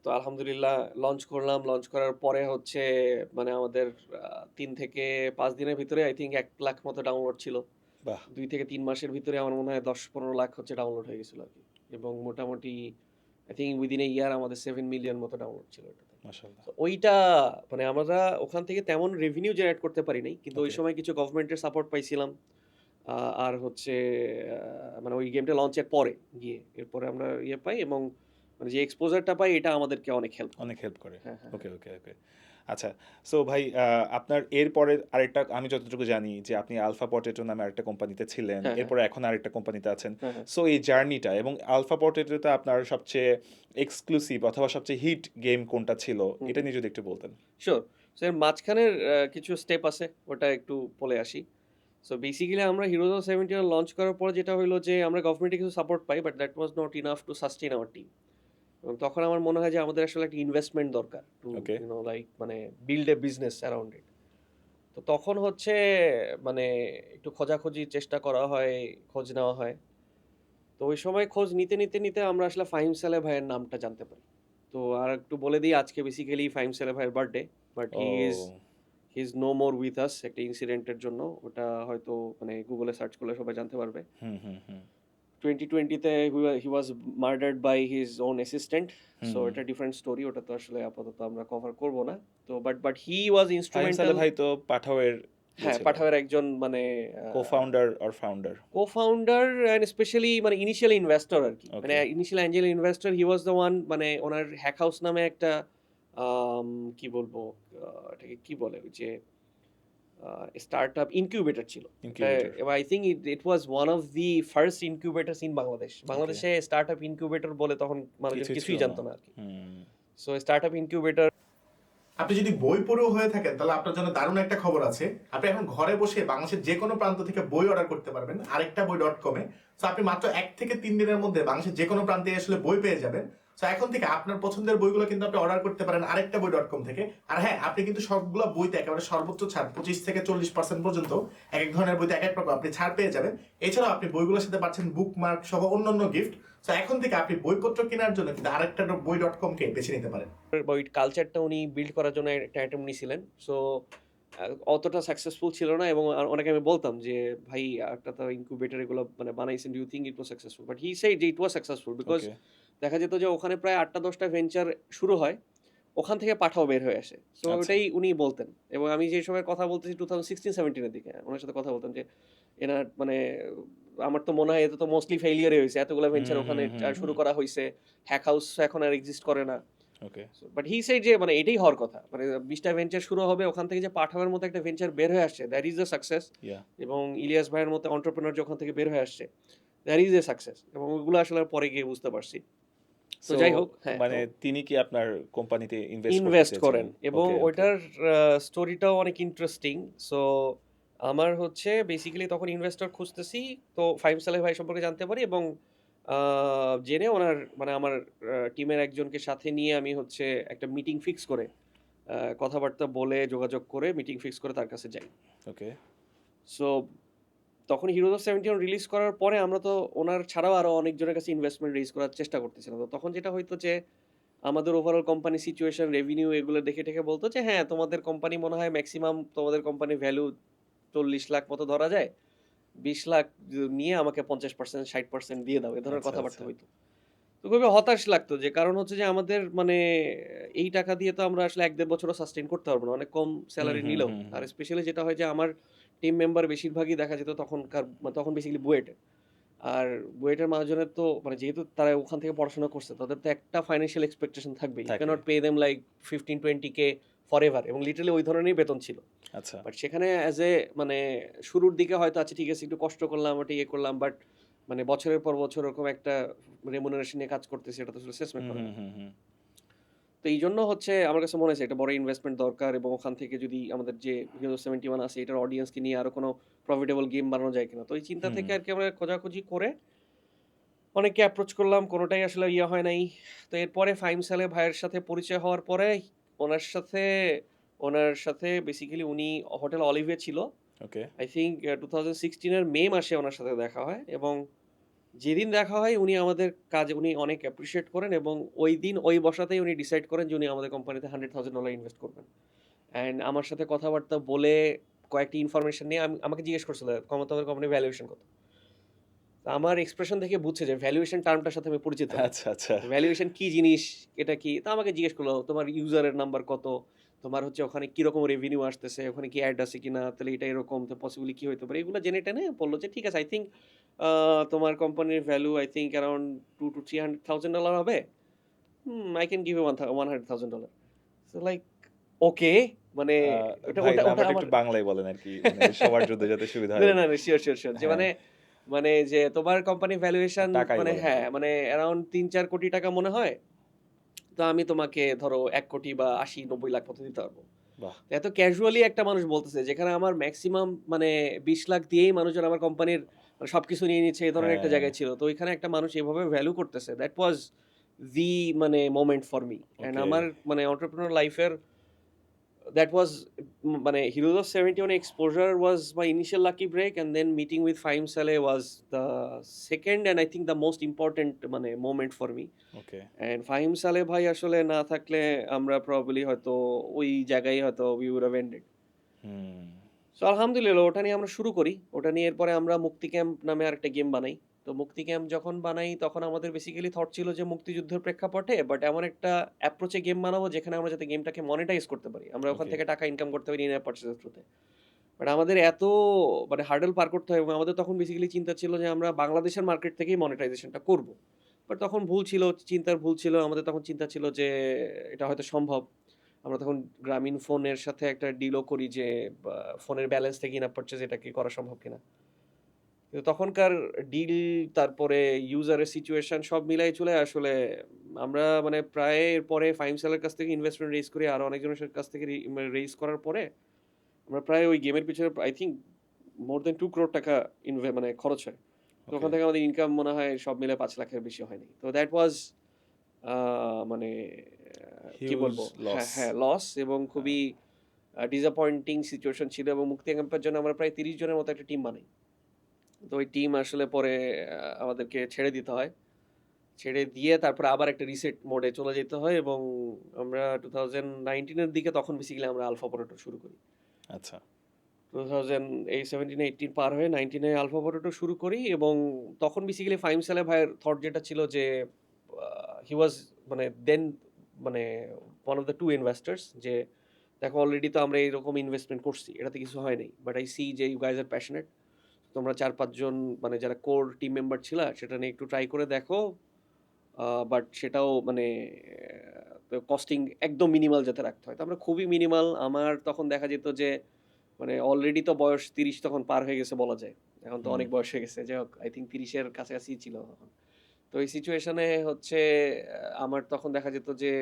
তো আলহামদুলিল্লাহ লঞ্চ করলাম। লঞ্চ করার পরে হচ্ছে মানে আমাদের ৩ থেকে ৫ দিনের ভিতরে আই থিংক ১,০০,০০০ মতো ডাউনলোড ছিল। বাহ! ২ থেকে ৩ মাসের ভিতরে আমার মনে হয় ১০-১৫ লাখ হচ্ছে ডাউনলোড হয়ে গেছিল আরকি। এবং মোটামুটি আই থিংক উইদিন এ ইয়ার আমাদের ৭ মিলিয়ন মতো ডাউনলোড ছিল এটাতে। মাশাআল্লাহ। তো ওইটা মানে আমরা ওখান থেকে তেমন রেভিনিউ জেনারেট করতে পারি নাই। কিন্তু ওই ওকে। সময় কিছু গভর্নমেন্টের সাপোর্ট পাইছিলাম। আর হচ্ছে মানে ওই গেমটা লঞ্চের পরে গিয়ে এরপরে আমরা ইয়ে পাই এবং মানে যে এক্সপোজারটা পাই এটা আমাদেরকে অনেক হেল্প করে। অনেক হেল্প করে। হ্যাঁ, হ্যাঁ, ওকে, ওকে, ওকে। আচ্ছা। সো ভাই আপনার এরপরে আরেকটা আমি যতটুকু জানি যে আপনি আলফা পটেটো নামে আরেকটা কোম্পানিতে ছিলেন। হ্যাঁ, হ্যাঁ, এরপরে এখন আরেকটা কোম্পানিতে আছেন। হ্যাঁ, হ্যাঁ। সো এই জার্নিটা এবং আলফা পটেটোতে আপনার সবচেয়ে এক্সক্লুসিভ অথবা সবচেয়ে হিট গেম কোনটা ছিল? হুম, এটা নিয়ে যদি একটু বলতেন। শিওর। সো এর মাঝখানের কিছু স্টেপ আছে ওটা একটু বলে আসি। সো বেসিক্যালি আমরা Heroes of 71 লঞ্চ করার পর যেটা হইলো যে আমরা গভর্নমেন্টের কিছু support pi but that was not enough to sustain our team. এবং তখন আমার মনে হয় যে আমাদের আসলে একটা ইনভেস্টমেন্ট দরকার টু ওকে। লাইক মানে বিল্ড এ বিজনেস অ্যারাউন্ড ইট। তো তখন হচ্ছে মানে একটু খোঁজাখুঁজির চেষ্টা করা হয়, খোঁজ নেওয়া হয়। তো ওই সময় খোঁজ নিতে আমরা আসলে ফাহিম সালেহ ভাইয়ের নামটা জানতে পারি। তো আর একটু বলে দিই আজকে বেসিক্যালি ফাহিম সালেহ ভাইয়ের birthday. But oh! He is no more with us একটা ইনসিডেন্টের জন্য। ওটা হয়তো মানে Google এ সার্চ করলে সবাই জানতে পারবে। হুম, হুম, হুম। 2020 তে he was murdered by his own assistant. So hmm. এটা ডিফারেন্ট স্টোরি। ওটা তো আসলে আপাতত আমরা কভার করব না। তো but he was Fahim instrumental. Saleh ভাই তো পাঠাওয়ের ইয়ে হ্যাঁ, ছিল। পাঠাওয়ের একজন মানে cofounder or founder? co-founder and specially মানে ইনিশিয়াল ইনভেস্টর আরকি। মানে okay. Initial angel investor he was the one মানে উনার হ্যাক হাউস নামে একটা কি বলবো এটাকে কি বলে? ওই যে স্টার্টআপ ইনকিউবেটর ছিল। ইনকিউবেটর। এবং I think it was one of the first incubators in Bangladesh. Okay. বাংলাদেশে স্টার্টআপ ইনকিউবেটর বলে তখন মানুষজন কিছুই ছিল কিছুই না। জানতো না আরকি। হুম। সো স্টার্টআপ ইনকিউবেটর আপনি যদি বই পড়েও হয়ে থাকেন তাহলে আপনার জন্য দারুণ একটা খবর আছে। আপনি এখন ঘরে বসে বাংলাদেশের যে কোনো প্রান্ত থেকে বই অর্ডার করতে পারবেন আরেকটা বই.com এ। সো আপনি মাত্র ১ থেকে ৩ দিনের মধ্যে বাংলাদেশের যে কোনো প্রান্তে আসলে বই পেয়ে যাবেন। সো এখন থেকে আপনার পছন্দের বইগুলো কিন্তু আপনি অর্ডার করতে পারেন আরেকটা বই.com থেকে। আর হ্যাঁ, আপনি কিন্তু সবগুলো বইতে একেবারে সর্বোচ্চ ছাড় ২৫ থেকে ৪০% পর্যন্ত এক এক ধরনের বইতে এক এক রকম আপনি ছাড় পেয়ে যাবেন। এছাড়াও আপনি বইগুলোর সাথে পাচ্ছেন বুকমার্ক সহ অন্যান্য গিফট। সো এখন থেকে আপনি বইপত্র কেনার জন্য কিন্তু আরেকটা বই.com কে বেছে নিতে পারেন। বা ওই কালচারটা উনি বিল্ড করার জন্য একটা অ্যাটেম্প্ট নিছিলেন। সো অতটা সাকসেসফুল ছিল না এবং অনেকে আমি বলতাম যে, "ভাই একটা তো ইনকিউবেটর এগুলো মানে বানাইছেন। Do you think it was successful?" But he said যে, "ইট ওয়াজ সাকসেসফুল" বিকজ ওকে। দেখা যেত যে ওখানে প্রায় ৮ টা ১০ টা ভেঞ্চার শুরু হয়। ওখান থেকে পাঠাও বের হয়ে আসে। সো আচ্ছা। ওটাই উনি বলতেন। এবং আমি যে সময় কথা বলতেছি 2016-17 এর দিকে, উনার সাথে কথা বলতাম যে এনার মানে আমার তো মনে হয় এটা তো মোস্টলি ফেইলিয়ারই হইছে। এতগুলা ভেঞ্চার ওখানে শুরু করা হইছে। হ্যাক হাউস এখন আর এক্সিস্ট করে না। ওকে। বাট হি সেড যে মানে এটাই হওয়ার কথা। মানে ২০ টা ভেঞ্চার শুরু হবে, ওখান থেকে যে পাঠাওয়ের মতো একটা ভেঞ্চার বের হয়ে আসছে, দ্যাট ইজ আ সাকসেস। ইয়া। এবং ইলিয়াস ভাইয়ের মতো এন্টারপ্রেনার যখন থেকে বের হয়ে আসছে, দ্যাট ইজ এ সাকসেস। এবং ওগুলো আসলে পরে গিয়ে বুঝতে পারছি। তো সো যাই হোক, হ্যাঁ, মানে তো তিনি কি আপনার কোম্পানিতে ইনভেস্ট করতে ইনভেস্ট করেন চেয়েছিলেন? এবং ওকে, ওকে। ওইটার স্টোরিটাও অনেক ইন্টারেস্টিং। সো আমার হচ্ছে বেসিক্যালি তখন ইনভেস্টর খুঁজতেছি। তো ফাহিম সালেহ ভাই সম্পর্কে জানতে পারি এবং আ জেনে ওনার মানে আমার টিমের একজনকে সাথে নিয়ে আমি হচ্ছে একটা মিটিং ফিক্স করে কথাবার্তা বলে যোগাযোগ করে মিটিং ফিক্স করে তার কাছে যাই। ওকে। সো তখন হিরোজ অফ 71 রিলিজ করার পরে আমরা তো ওনার ছাড়াও আরো অনেকজনের কাছে ইনভেস্টমেন্ট রেইজ করার চেষ্টা করতেছিলাম। তো তখন যেটা হইতো যে আমাদের ওভারঅল কোম্পানি সিচুয়েশন, রেভিনিউ এগুলো দেখে টেখে বলতো যে, "হ্যাঁ, তোমাদের কোম্পানি মনে হয় মেক্সিমাম তোমাদের কোম্পানির ভ্যালু ৪০ লাখ মতো ধরা যায়। ২০ লাখ নিয়ে আমাকে ৫০% ৬০% দিয়ে দাও।" এ ধরনের আচ্ছা, কথাবার্তা আচ্ছা। হইতো। তো খুবই হতাশ লাগতো যে কারণ হচ্ছে যে আমাদের মানে এই টাকা দিয়ে তো আমরা আসলে ১-১.৫ বছরও সাস্টেইন করতে পারব না। অনেক কম হুম, সেলারি হুম, নিলেও। হুম, আর হুম। স্পেশালি যেটা হয় যে আমার টিম মেম্বার বেশিরভাগই দেখা যেত তখনকার তখন বেসিক্যালি বুয়েটে। আর বুয়েটের মহাজনের তো মানে যেহেতু তারা ওখান থেকে পড়াশোনা করছে, তাদের তো একটা ফাইন্যান্সিয়াল এক্সপেকটেশন থাকবেই। ইউ থাকে। Can't pay them like 15-20K forever এবং লিটারালি ওই ধরনেরই বেতন ছিল। আচ্ছা। বাট সেখানে অ্যাজ এ মানে শুরুর দিকে হয়তো আচ্ছা ঠিক আছে একটু কষ্ট করলাম, একটা ইয়ে করলাম। বাট মানে বছরের পর বছর ওরকম একটা রেমুনারেশন নিয়ে কাজ করতেছি এটা তো আসলে শেষমেশ হুম, করে হুম, না। হুম, হুম। তো এইজন্য হচ্ছে আমার কাছে মনে হয়েছে একটা বড় ইনভেস্টমেন্ট দরকার এবং ওখান থেকে যদি আমাদের যে Hero 71 আছে এটার অডিয়েন্সকে নিয়ে আরো কোনো প্রফিটেবল গেম বানানো যায় কিনা। তো এই চিন্তা হুম, থেকে আরকি আমরা খোঁজাখুঁজি করে অনেককে অ্যাপ্রোচ করলাম, কোনটাই আসলে ইয়ে হয় নাই। তো এরপরে ফাহিম সালেহ ভাইয়ের সাথে পরিচয় হওয়ার পরে ওনার সাথে ওনার সাথে বেসিক্যালি উনি হোটেল অলিভে ছিল। ওকে। আই থিংক 2016 এর মে মাসে ওনার সাথে দেখা হয় এবং যেদিন দেখা হয় উনি আমাদের কাজ উনি অনেক অ্যাপ্রিশিয়েট করেন এবং ঐদিন ওই বসাতেই উনি ডিসাইড করেন যে উনি আমাদের কোম্পানিতে $100,000 ইনভেস্ট করবেন। অ্যান্ড আমার সাথে কথাবার্তা বলে কয়েকটি ইনফরমেশন নিয়ে আমাকে জিজ্ঞেস করছিল, তোমাদের কোম্পানির ভ্যালুয়েশন কত?" তো আমার এক্সপ্রেশন দেখে বুঝছে যে ভ্যালুয়েশন টার্মটার সাথে আমি পরিচিত না। আচ্ছা, আচ্ছা। ভ্যালুয়েশন কি জিনিস? এটা কি? তো আমাকে জিজ্ঞেস করলো, "তোমার ইউজারের নাম্বার কত? তোমার হচ্ছে ওখানে কিরকম রেভিনিউ আসতেছে? ওখানে কি এড আছে কিনা? তাহলে এটা এরকম তো পসিবলি কি হইতে পারে?" এগুলো জেনে টেনে বলল যে, "ঠিক আছে, আই থিংক তোমার কোম্পানির ভ্যালু আই থিংক অ্যারাউন্ড $200,000-300,000 হবে। I can give you $100,000" so like okay মানে আ ওটা ভাই ওটা ওটা নাম্বারটা আমার একটু বাংলায় বলেন আরকি। মানে সবার জন্য যাতে সুবিধা না, হয়। না, না, সিউর, সিউর, সিউর। যে হ্যাঁ, মানে মানে যে তোমার কোম্পানির ভ্যালুয়েশন টাকাই মানে বলেন হ্যাঁ, ভাই। মানে অ্যারাউন্ড ৩-৪ কোটি টাকা মনে হয়। তো আমি তোমাকে ধরো ১ কোটি বা ৮০-৯০ লাখ মতো দিতে পারব। বাহ! এত ক্যাজুয়ালি একটা মানুষ বলতেছে যেখানে আমার মেক্সিমাম মানে ২০ লাখ দিয়েই মানুষজন আমার কোম্পানির মানে সবকিছু নিয়ে নিচ্ছে এই ধরনের একটা হ্যাঁ, জায়গায় ছিল। তো ওইখানে একটা মানুষ এভাবে ভ্যালু করতেছে। দ্যাট ওয়াজ the মানে moment for me. And okay. আমার মানে এন্টারপ্রেনিউর লাইফের that was মানে Heroes of 71 exposure was my initial lucky break and then meeting with Fahim Saleh was the second and I think the most important মানে moment for me. Okay. And Fahim Saleh ভাই আসলে না থাকলে আমরা probably হয়তো ওই জায়গায় হয়তো we would have ended. Hmm. So আলহামদুলিল্লাহ ওটা নিয়ে আমরা শুরু করি। ওটা নিয়ে এরপরে আমরা মুক্তি ক্যাম্প নামে আরেকটা গেম বানাই। তো মুক্তি ক্যাম্প যখন বানাই তখন আমাদের বেসিক্যালি থট ছিল যে মুক্তিযুদ্ধের প্রেক্ষাপটে বাট এমন একটা অ্যাপ্রোচে গেম বানাবো যেখানে আমরা যাতে গেমটাকে মনিটাইজ করতে পারি। আমরা ওখান ওকে। থেকে টাকা ইনকাম করতে পারি in-app purchase এর থ্রুতে। বাট আমাদের এত মানে হার্ডল পার করতে হয় এবং আমাদের তখন বেসিক্যালি চিন্তা ছিল যে আমরা বাংলাদেশের মার্কেট থেকেই মনিটাইজেশনটা করব। বাট তখন ভুল ছিল, চিন্তার ভুল ছিল। আমাদের তখন চিন্তা ছিল যে এটা হয়তো সম্ভব। আমরা তখন গ্রামীণ ফোনের সাথে একটা ডিলও করি যে বা ফোনের ব্যালেন্স থেকে in-app purchase এটা কি করা সম্ভব কিনা। কিন্তু তখনকার ডিল তারপরে ইউজারের সিচুয়েশন সব মিলাই চলে আসলে আমরা মানে প্রায় এরপরে ফাহিম সেলের কাছ থেকে ইনভেস্টমেন্ট রেইজ করি আরো অনেকজনের কাছ থেকে মানে রেইজ করার পরে আমরা প্রায় ওই গেমের পিছনে I think more than 2 crore টাকা মানে খরচ হয়। তো ওকে। ওখান থেকে আমাদের ইনকাম মনে হয় সব মিলে ৫ লাখের বেশি হয়নি। তো দ্যাট ওয়াজ আ মানে কি হিউজ বলবো? লস। হ্যাঁ, হ্যাঁ, লস এবং হ্যাঁ। খুবই ডিসঅ্যাপয়েন্টিং সিচুয়েশন ছিল এবং মুক্তি ক্যাম্পের জন্য আমরা প্রায় ৩০ জনের মতো একটা টিম বানাই। তো ওই টিম আসলে পরে আমাদেরকে ছেড়ে দিতে হয়। ছেড়ে দিয়ে তারপরে আবার একটা রিসেট মোডে চলে যেতে হয় এবং আমরা 2019 এর দিকে তখন বেসিক্যালি আমরা আলফা অপারেটর শুরু করি। আচ্ছা। 2000 এই 17-18 পার হয়ে 19 এ আলফা অপারেটর শুরু করি এবং তখন বেসিক্যালি ফাহিম সালেহ ভাইয়ের থট যেটা ছিল যে হি ওয়াজ মানে দেন মানে ওয়ান অফ দ্য 2 ইনভেস্টরস যে দেখো অলরেডি তো আমরা এরকম ইনভেস্টমেন্ট করছি। এটাতে কিছু হয় নাই। বাট আই সি যে ইউ গাইজ আর প্যাশনেট। তোমরা ৪-৫ জন মানে যারা কোর টিম মেম্বার ছিলা সেটা নিয়ে একটু ট্রাই করে দেখো। বাট সেটাও মানে কস্টিং একদম মিনিমাল যাতে রাখতে হয়। তো আমরা খুবই মিনিমাল আমার তখন দেখা যেত যে মানে অলরেডি তো বয়স ৩০ তখন পার হয়ে গেছে বলা যায়। এখন তো হুম। অনেক বয়স হয়ে গেছে। যাই হোক আই থিংক ৩০ এর কাছাকাছি ছিল তখন। তো এই সিচুয়েশনে হচ্ছে আমার তখন দেখা যেত যে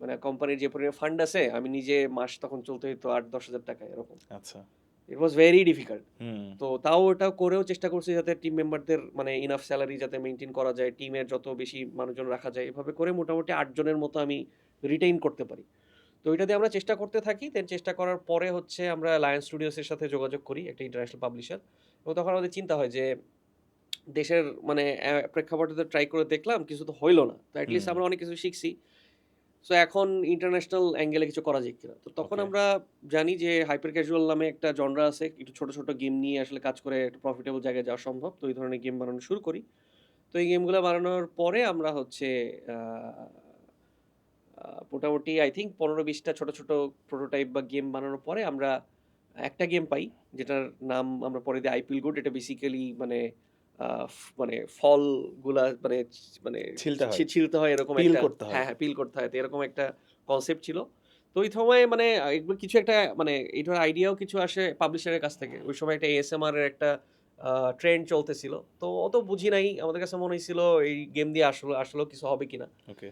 মানে কোম্পানির যে পরিমাণ ফান্ড আছে আমি নিজে মাস তখন চলতে হইতো ৮-১০ হাজার টাকা এরকম। আচ্ছা। ইট ওয়াজ ভেরি ডিফিকাল্ট। হুম। তো তাও ওটা করেও চেষ্টা করছি যাতে টিম মেম্বারদের মানে ইনাফ স্যালারি যাতে মেইনটেইন করা যায়, টিমের যত বেশি মানুষজন রাখা যায়। এভাবে করে মোটামুটি ৮ জনের মতো আমি রিটেইন করতে পারি। তো ওইটা দিয়ে আমরা চেষ্টা করতে থাকি। দেন চেষ্টা করার পরে হচ্ছে আমরা লায়ন স্টুডিওস এর সাথে যোগাযোগ করি, একটা ইন্টারন্যাশনাল পাবলিশার। এবং তখন আমাদের চিন্তা হয় যে দেশের মানে প্রেক্ষাপটে তো ট্রাই করে দেখলাম, কিছু তো হইল না। তো এট লিস্ট হুম। আমরা অনেক কিছু শিখছি। সো এখন ইন্টারন্যাশনাল অ্যাঙ্গেলে কিছু করা যায় কিনা। তো তখন ওকে। আমরা জানি যে হাইপার ক্যাজুয়াল নামে একটা জনরা আছে। একটু ছোট, ছোট গেম নিয়ে আসলে কাজ করে একটা প্রফিটেবল জায়গায় যাওয়া সম্ভব। তো এই ধরনের গেম বানানো শুরু করি। তো এই গেমগুলা বানানোর পরে আমরা হচ্ছে আ মোটামুটি আই থিংক ১৫-২০ টা ছোট, ছোট প্রোটোটাইপ বা গেম বানানোর পরে আমরা একটা গেম পাই, যেটার নাম আমরা পরে দিই আই ফিল গুড। এটা বেসিক্যালি মানে মানে ফলগুলা মানে মানে ছিলতে হয়। ছিলতে হয় এরকম পিল একটা। করতে হয়। হ্যাঁ, হ্যাঁ, পিল করতে হয়। তো এরকম একটা কনসেপ্ট ছিল। তো ওই সময়ে মানে এগুলো কিছু একটা মানে এটার আইডিয়াও কিছু আসে পাবলিশারের কাছ থেকে। ওই সময় একটা ASMR এর একটা ট্রেন্ড চলতেছিল। তো অত বুঝি নাই। আমাদের কাছে মনে হইছিল এই গেম দিয়ে আসলেও কিছু হবে কিনা। ওকে।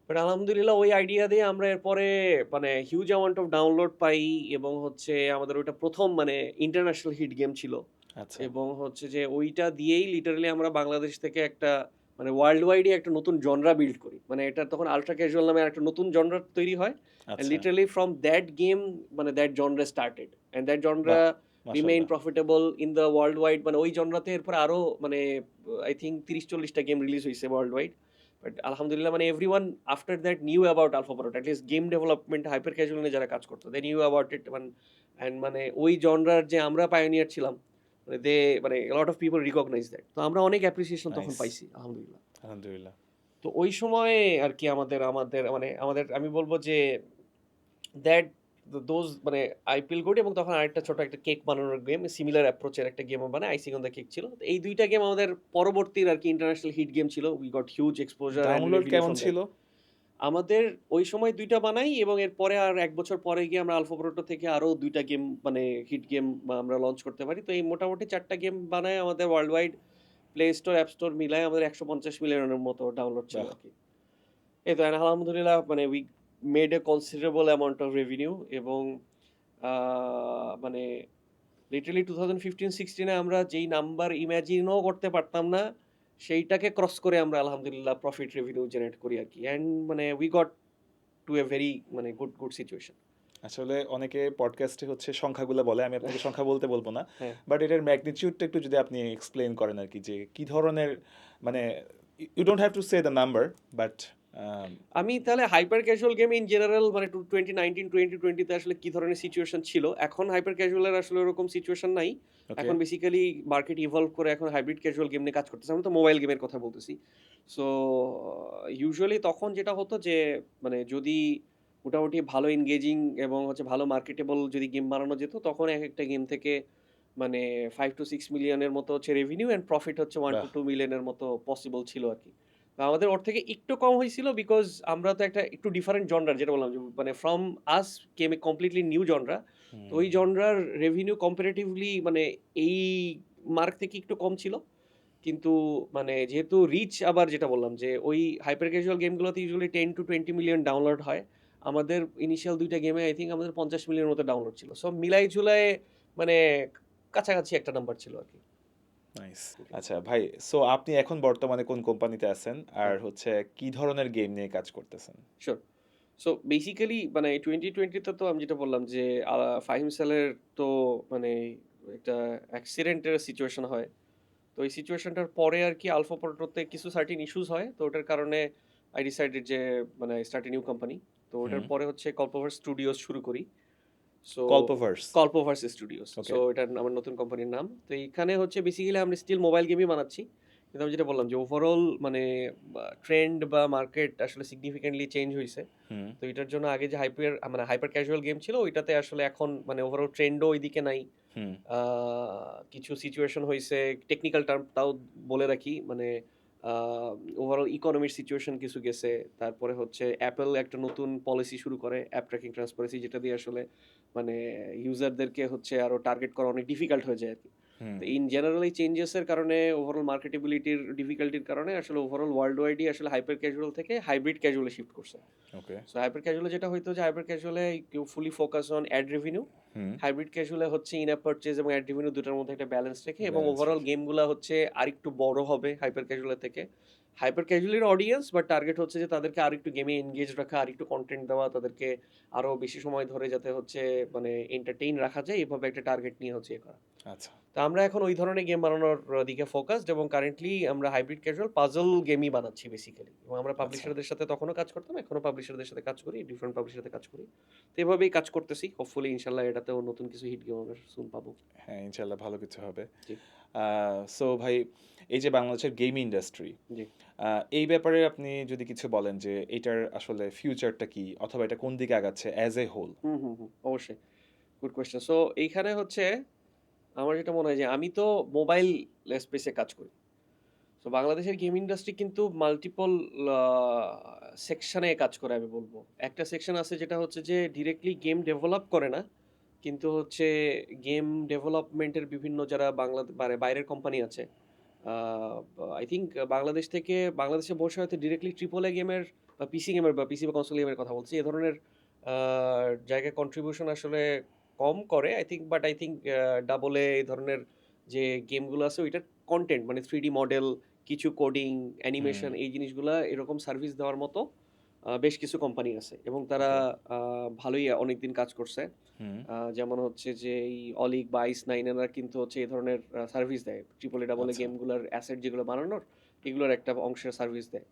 বাট আলহামদুলিল্লাহ ওই আইডিয়া দিয়ে আমরা এরপরে মানে হিউজ অ্যামাউন্ট অফ ডাউনলোড পাই এবং হচ্ছে আমাদের ওইটা ১ম মানে ইন্টারন্যাশনাল হিট গেম ছিল। আচ্ছা। এবং হচ্ছে যে ওইটা দিয়েই লিটারালি আমরা বাংলাদেশ থেকে একটা মানে ওয়ার্ল্ড ওয়াইডই একটা নতুন জনরা বিল্ড করি। মানে এটা তখন আল্ট্রা ক্যাজুয়াল নামে একটা নতুন জনরা তৈরি হয়। অ্যান্ড আচ্ছা। লিটারালি ফ্রম দ্যাট গেম মানে that genre started. And that genre বাহ! রিমেইন মাশাআল্লাহ। Profitable in the world wide. মানে ওই জনরাতে এরপরে আরো মানে আই থিংক ৩০-৪০ টা গেম রিলিজ হইছে ওয়ার্ল্ড ওয়াইড। বাট আলহামদুলিল্লাহ মানে everyone after that knew about alpha পরোটা। At least game development hyper casual নিয়ে যারা কাজ করতো। They knew about it and মানে ওই জনরার যে আমরা পায়োনিয়ার ছিলাম মানে মানে a lot of people recognize that. তো আমরা অনেক অ্যাপ্রিসিয়েশন তখন নাইস। পাইছি আলহামদুলিল্লাহ। আলহামদুলিল্লাহ। তো ওই সময়ে আরকি আমাদের আমি বলব যে দ্যাট দোজ মানে আই ফিল গুড এবং তখন আরেকটা ছোট একটা কেক বানানোর গেম সিমিলার অ্যাপ্রোচ এর একটা গেমও বানাই আইসিং অন দ্য কেক ছিল। তো এই ২ টা গেম আমাদের পরবর্তীর আরকি ইন্টারন্যাশনাল হিট গেম ছিল। We got huge exposure and download revenue কেমন ফ্রম দ্যাট। ছিল? আমাদের ওই সময় ২ টা বানাই এবং এরপরে আর ১ বছর পরে গিয়ে আমরা আলফা প্রোটো থেকে আরো ২ টা গেম মানে হিট গেম আমরা লঞ্চ করতে পারি। তো এই মোটামুটি ৪ টা গেম বানায় আমাদের world wide play store, app store মিলায় আমাদের ১৫০ মিলিয়নের মতো ডাউনলোড ছিল বাহ! আরকি। এই তো আলহামদুলিল্লাহ মানে we made a considerable amount of revenue এবং আ মানে লিটারালি 2015-16 এ আমরা যেই নাম্বার ইমাজিনও করতে পারতাম না, সেইটাকে ক্রস করে আমরা আলহামদুলিল্লাহ প্রফিট রেভিনিউ জেনারেট করি আরকি। অ্যান্ড মানে we got to a very মানে গুড সিচুয়েশন। আসলে অনেকে পডকাস্টে হচ্ছে সংখ্যাগুলা বলে। আমি আপনাকে সংখ্যা বলতে বলব না। হ্যাঁ। বাট এটার ম্যাগনিটিউডটা একটু যদি আপনি এক্সপ্লেইন করেন আরকি যে কি ধরনের মানে you don't have to say the number but আমি তাহলে hyper casual game in general মানে 2019-2020 তে আসলে কি ধরনের সিচুয়েশন ছিল? এখন হাইপার ক্যাজুয়াল এর আসলে ওরকম সিচুয়েশন নাই। ওকে। এখন বেসিক্যালি মার্কেট ইভলভ করে এখন হাইব্রিড ক্যাজুয়াল গেম নিয়ে কাজ করতেছে। আমরা তো মোবাইল গেমের কথা বলতেছি। সো ইউজুয়ালি তখন যেটা হতো যে মানে যদি মোটামুটি ভালো এনগেজিং এবং হচ্ছে ভালো মার্কেটেবল যদি গেম বানানো যেত তখন একেকটা গেম থেকে মানে 5 to 6 মিলিয়নের মতো হচ্ছে রেভিনিউ অ্যান্ড প্রফিট হচ্ছে 1 to বাহ! 2 মিলিয়নের মতো পসিবল ছিল আরকি। তো আমাদের ওর থেকে একটু কম হয়েছিল বিকজ আমরা তো একটা একটু ডিফারেন্ট জনরার যেটা বললাম যে মানে from us came A completely new genre. তো ওই হুম। জনরার রেভিনিউ কম্পারেটিভলি মানে এই মার্ক থেকে একটু কম ছিল। কিন্তু মানে যেহেতু রিচ আবার যেটা বললাম যে ওই hyper casual গেমগুলোতে usually 10 to 20 million download হয়। আমাদের ইনিশিয়াল ২ টা গেমে আই থিংক আমাদের ৫০ মিলিয়নের মতো ডাউনলোড ছিল। সো মিলাই ঝুলায়ে মানে কাছাকাছি একটা নাম্বার ছিল আরকি। নাইস। আচ্ছা ভাই, সো আপনি এখন বর্তমানে কোন কোম্পানিতে আছেন? আর হুম, হচ্ছে কি ধরনের গেম নিয়ে কাজ করতেছেন? সিউর। সো বেসিক্যালি মানে 2020 তে তো আমি যেটা বললাম যে ফাহিম স্যালের তো মানে একটা অ্যাক্সিডেন্টের সিচুয়েশন হয়। তো এই সিচুয়েশনটার পরে আরকি আলফা পোর্টোতে কিছু সার্টেন ইস্যুস হয়। তো ওটার কারণে আই ডিসাইডেড যে মানে স্টার্ট এ নিউ কোম্পানি। তো ওটার হুম। পরে হচ্ছে কল্পভার্স স্টুডিওস শুরু করি। সো কল্পভার্স। কল্পভার্স স্টুডিওস। ওকে। সো এটার আমার নতুন কোম্পানির নাম। তো এইখানে হচ্ছে বেসিক্যালি আমরা স্টিল মোবাইল গেমই বানাচ্ছি। কিন্তু আমি যেটা বললাম যে ওভারঅল মানে ট্রেন্ড বা মার্কেট আসলে সিগনিফিক্যান্টলি চেঞ্জ হইছে। হুম। তো এটার জন্য আগে যে হাইপার ক্যাজুয়াল গেম ছিল ওইটাতে আসলে এখন মানে ওভারঅল ট্রেন্ডও ওইদিকে নাই। হুম, কিছু সিচুয়েশন হইছে, টেকনিক্যাল টার্মটাও বলে রাখি, মানে ওভারঅল ইকোনমির সিচুয়েশন কিছু গেছে। তারপরে হচ্ছে Apple একটা নতুন পলিসি শুরু করে, অ্যাপ ট্র্যাকিং ট্রান্সপারেন্সি, যেটা দিয়ে আসলে মানে ইউজারদেরকে হচ্ছে আরো টার্গেট করা অনেক ডিফিকাল্ট হয়ে যায় আরকি। হুম, তো ইন জেনারেল এই চেঞ্জেস এর কারণে, ওভারঅল মার্কেটেবিলিটির ডিফিকাল্টির কারণে আসলে ওভারঅল ওয়ার্লড ওয়াইডই আসলে হাইপার ক্যাজুয়াল থেকে হাইব্রিড ক্যাজুয়ালে শিফট করছে। ওকে, সো হাইপার ক্যাজুয়ালে যেটা হইতো যে হাইপার ক্যাজুয়ালে কেউ fully focus on ad revenue, hmm, hybrid ক্যাজুয়ালে হচ্ছে ইন অ্যাপ পারচেজ এবং অ্যাড রেভিনিউ দুটার মধ্যে একটা ব্যালেন্স রেখে, এবং ব্যালেন্স ওভারঅল রেখে। গেমগুলা হচ্ছে আরেকটু বড় হবে হাইপার ক্যাজুয়ালের থেকে। হাইপার ক্যাজুয়ালের অডিয়েন্স, বাট টার্গেট হচ্ছে যে তাদেরকে আরেকটু গেমে এনগেজ রাখা, আরেকটু কন্টেন্ট দেওয়া, তাদেরকে আরো বেশি সময় ধরে যাতে হচ্ছে মানে এন্টারটেইন রাখা যায়, এভাবে একটা টার্গেট নিয়ে হচ্ছে এ করা। আচ্ছা, তো আমরা এখন ওই ধরনের গেম বানানোর দিকে ফোকাসড, এবং কারেন্টলি আমরা হাইব্রিড ক্যাজুয়াল পাজল গেমই বানাচ্ছি বেসিক্যালি। এবং আমরা আচ্ছা। পাবলিশারদের সাথে তখনও কাজ করতাম, এখনো পাবলিশারদের সাথে কাজ করি, ডিফারেন্ট পাবলিশারের সাথে কাজ করি। তো এভাবেই কাজ করতেছি। হোপফুলি ইনশাআল্লাহ এটাতেও নতুন কিছু হিট গেম আমরা সুন পাবো। হ্যাঁ, ইনশাআল্লাহ ভালো কিছু হবে। জি, সো ভাই, এই যে বাংলাদেশের গেম ইন্ডাস্ট্রি, জি। এই ব্যাপারে আপনি যদি কিছু বলেন যে এটার আসলে ফিউচারটা কি? অথবা এটা কোন দিকে আগাচ্ছে অ্যাজ এ হোল? হুম। অবশ্যই। Good question. সো এইখানে হচ্ছে আমার যেটা মনে হয় যে আমি তো মোবাইল স্পেসে কাজ করি। সো বাংলাদেশের গেম ইন্ডাস্ট্রি কিন্তু মাল্টিপল আ সেকশনে কাজ করে আমি বলব। একটা সেকশন আছে যেটা হচ্ছে যে ডিরেক্টলি গেম ডেভেলপ করে না। কিন্তু হচ্ছে গেম ডেভেলপমেন্টের বিভিন্ন যারা মানে বাইরের কোম্পানি আছে। আ আই থিংক বাংলাদেশ থেকে, বাংলাদেশে বসে হয়তো ডিরেক্টলি ট্রিপল এ গেমের বা পিসি গেমের বা পিসি বা কনসোল গেমের কথা বলছি। এ ধরনের আ জায়গায় কন্ট্রিবিউশন আসলে কম করে। আই থিংক ডাবল এ এই ধরনের যে গেমগুলো আছে ওইটার কনটেন্ট মানে 3D মডেল, কিছু কোডিং, হুম, অ্যানিমেশন, এই জিনিসগুলা এরকম সার্ভিস দেওয়ার মতো বেশ কিছু কোম্পানি আছে, এবং তারা ওকে, ভালোই অনেকদিন কাজ করছে। হুম, যেমন হচ্ছে যে এই অলিগ বা আইস9 এরা কিন্তু হচ্ছে এই ধরনের সার্ভিস দেয়। ট্রিপল এ ডাবল এ আচ্ছা, গেমগুলার অ্যাসেট যেগুলো বানানোর, এগুলোর একটা অংশের সার্ভিস দেয়।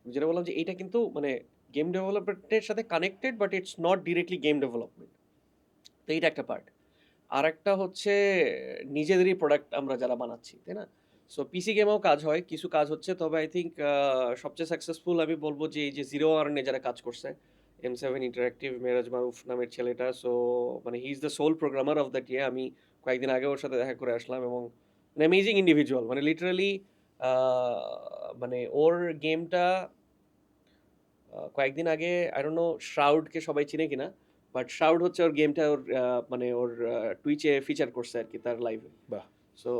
যেটা বললাম যে এইটা কিন্তু মানে গেম ডেভেলপমেন্টের সাথে connected, but it's not directly game development. তো এইটা একটা পার্ট। আরেকটা হচ্ছে নিজেদেরই প্রোডাক্ট আমরা যারা বানাচ্ছি, তাই না? সো পিসি গেমেও কাজ হয়, কিছু কাজ হচ্ছে। তবে আই থিংক সবচেয়ে সাকসেসফুল আমি বলব যে এই যে জিরো আর্নে যারা কাজ করছে, M7 ইন্টারেক্টিভ, মেরাজ মারুফ নামের ছেলেটা। সো মানে he is the sole programmer of that ইয়ে। আমি কয়েকদিন আগে ওর সাথে দেখা করে আসলাম, এবং অ্যামেজিং ইন্ডিভিজুয়াল, মানে লিটারালি মানে ওর গেমটা কয়েকদিন আগে, আই ডোন্ট নো শ্রাউডকে সবাই চিনে কিনা, বাট শ্রাউড হচ্ছে ওর গেমটা ওর মানে ওর টুইচে ফিচার করছে আর কি তার লাইভে। বাহ! সো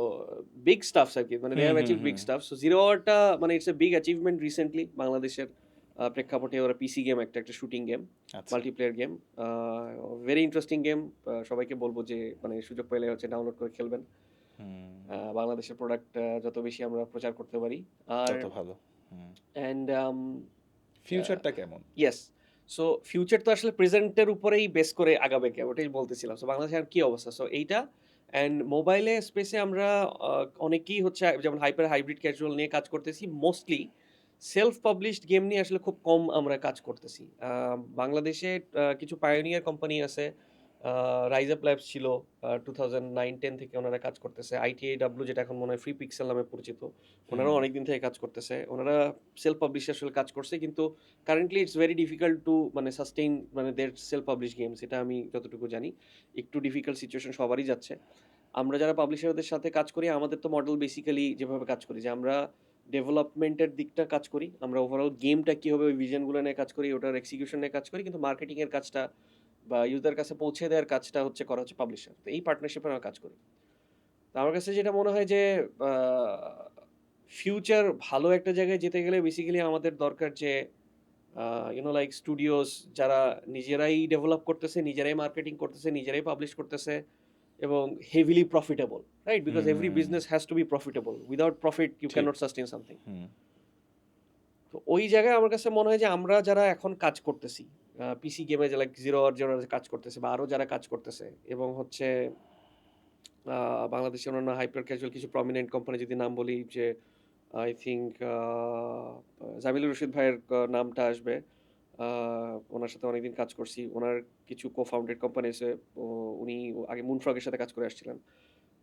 বিগ স্টাফস আর কি, মানে they hmm, have hmm, achieve hmm, big stuff. So zero আওয়ারটা মানে it's a big achievement recently বাংলাদেশের প্রেক্ষাপটে। ওরা পিসি গেম, একটা শুটিং গেম, আচ্ছা, multiplayer game, very interesting game. সবাইকে বলবো যে মানে সুযোগ পেলে হচ্ছে ডাউনলোড করে খেলবেন। হুম, বাংলাদেশের প্রোডাক্ট যত বেশি আমরা প্রচার করতে পারি। আর তত ভালো। হুম, অ্যান্ড ফিউচারটা কেমন? ইয়েস। সো ফিউচার তো আসলে প্রেজেন্টের উপরেই বেস করে আগাবে কে, ওটাই বলতেছিলাম। সো বাংলাদেশের কি অবস্থা? সো এইটা অ্যান্ড মোবাইলে স্পেসে আমরা আ অনেকেই হচ্ছে যেমন হাইব্রিড ক্যাজুয়াল নিয়ে কাজ করতেছি। মোস্টলি সেলফ পাবলিশড গেম নিয়ে আসলে খুব কম আমরা কাজ করতেছি। বাংলাদেশে কিছু পায়োনিয়ার কোম্পানি আছে। রাইজ আপ ল্যাবস ছিল 2009-10 থেকে ওনারা কাজ করতেছে। ITAW, যেটা এখন মনে হয় ফ্রি পিক্সেল নামে পরিচিত। হুম, ওনারাও অনেকদিন থেকে কাজ করতেছে। ওনারা সেলফ পাবলিশ আসলে কাজ করছে। কিন্তু currently it's very difficult to মানে সাস্টেইন মানে দেয়ার সেলফ পাবলিশ গেমস, এটা আমি যতটুকু জানি। একটু ডিফিকাল্ট সিচুয়েশন সবারই যাচ্ছে। আমরা যারা পাবলিশারদের সাথে কাজ করি, আমাদের তো মডেল বেসিক্যালি যেভাবে কাজ করি যে আমরা ডেভেলপমেন্টের দিকটা কাজ করি। আমরা ওভারঅল গেমটা কি হবে ওই ভিশন গুলো নিয়ে কাজ করি, ওটার এক্সিকিউশন নিয়ে কাজ করি। কিন্তু মার্কেটিং এর কাজটা বা ইউজার কাছে পৌঁছে দেওয়ার কাজটা করা হচ্ছে পাবলিশার। তো এই পার্টনারশিপে আমরা কাজ করি। তো আমার কাছে যেটা মনে হয় যে আ ফিউচার ভালো একটা জায়গায় যেতে গেলে বেসিক্যালি আমাদের দরকার যে লাইক স্টুডিওস যারা নিজেরাই ডেভেলপ করতেছে, নিজেরাই মার্কেটিং করতেছে, নিজেরাই পাবলিশ করতেছে, এবং heavily profitable, right? Because every hmm, business has to be profitable. Without profit you can ঠিক। Not sustain something. হুম, তো ওই জায়গায় আমার কাছে মনে হয় যে আমরা যারা এখন কাজ করতেছি, পিসি গেমে যে লাইক জিরো আওয়ার যারা কাজ করতেছে বা আরো যারা কাজ করতেছে, এবং হচ্ছে বাংলাদেশের অন্যান্য হাইপার ক্যাজুয়াল কিছু প্রমিনেন্ট কোম্পানি যদি নাম বলি, যে আই থিংক জামিলুর রশিদ ভাইয়ের নামটা আসবে। আ উনার সাথে অনেকদিন কাজ করছি। উনার কিছু co-founded কোম্পানি আছে। ও উনি আগে মুনফ্রগের সাথে কাজ করে আসছিলেন।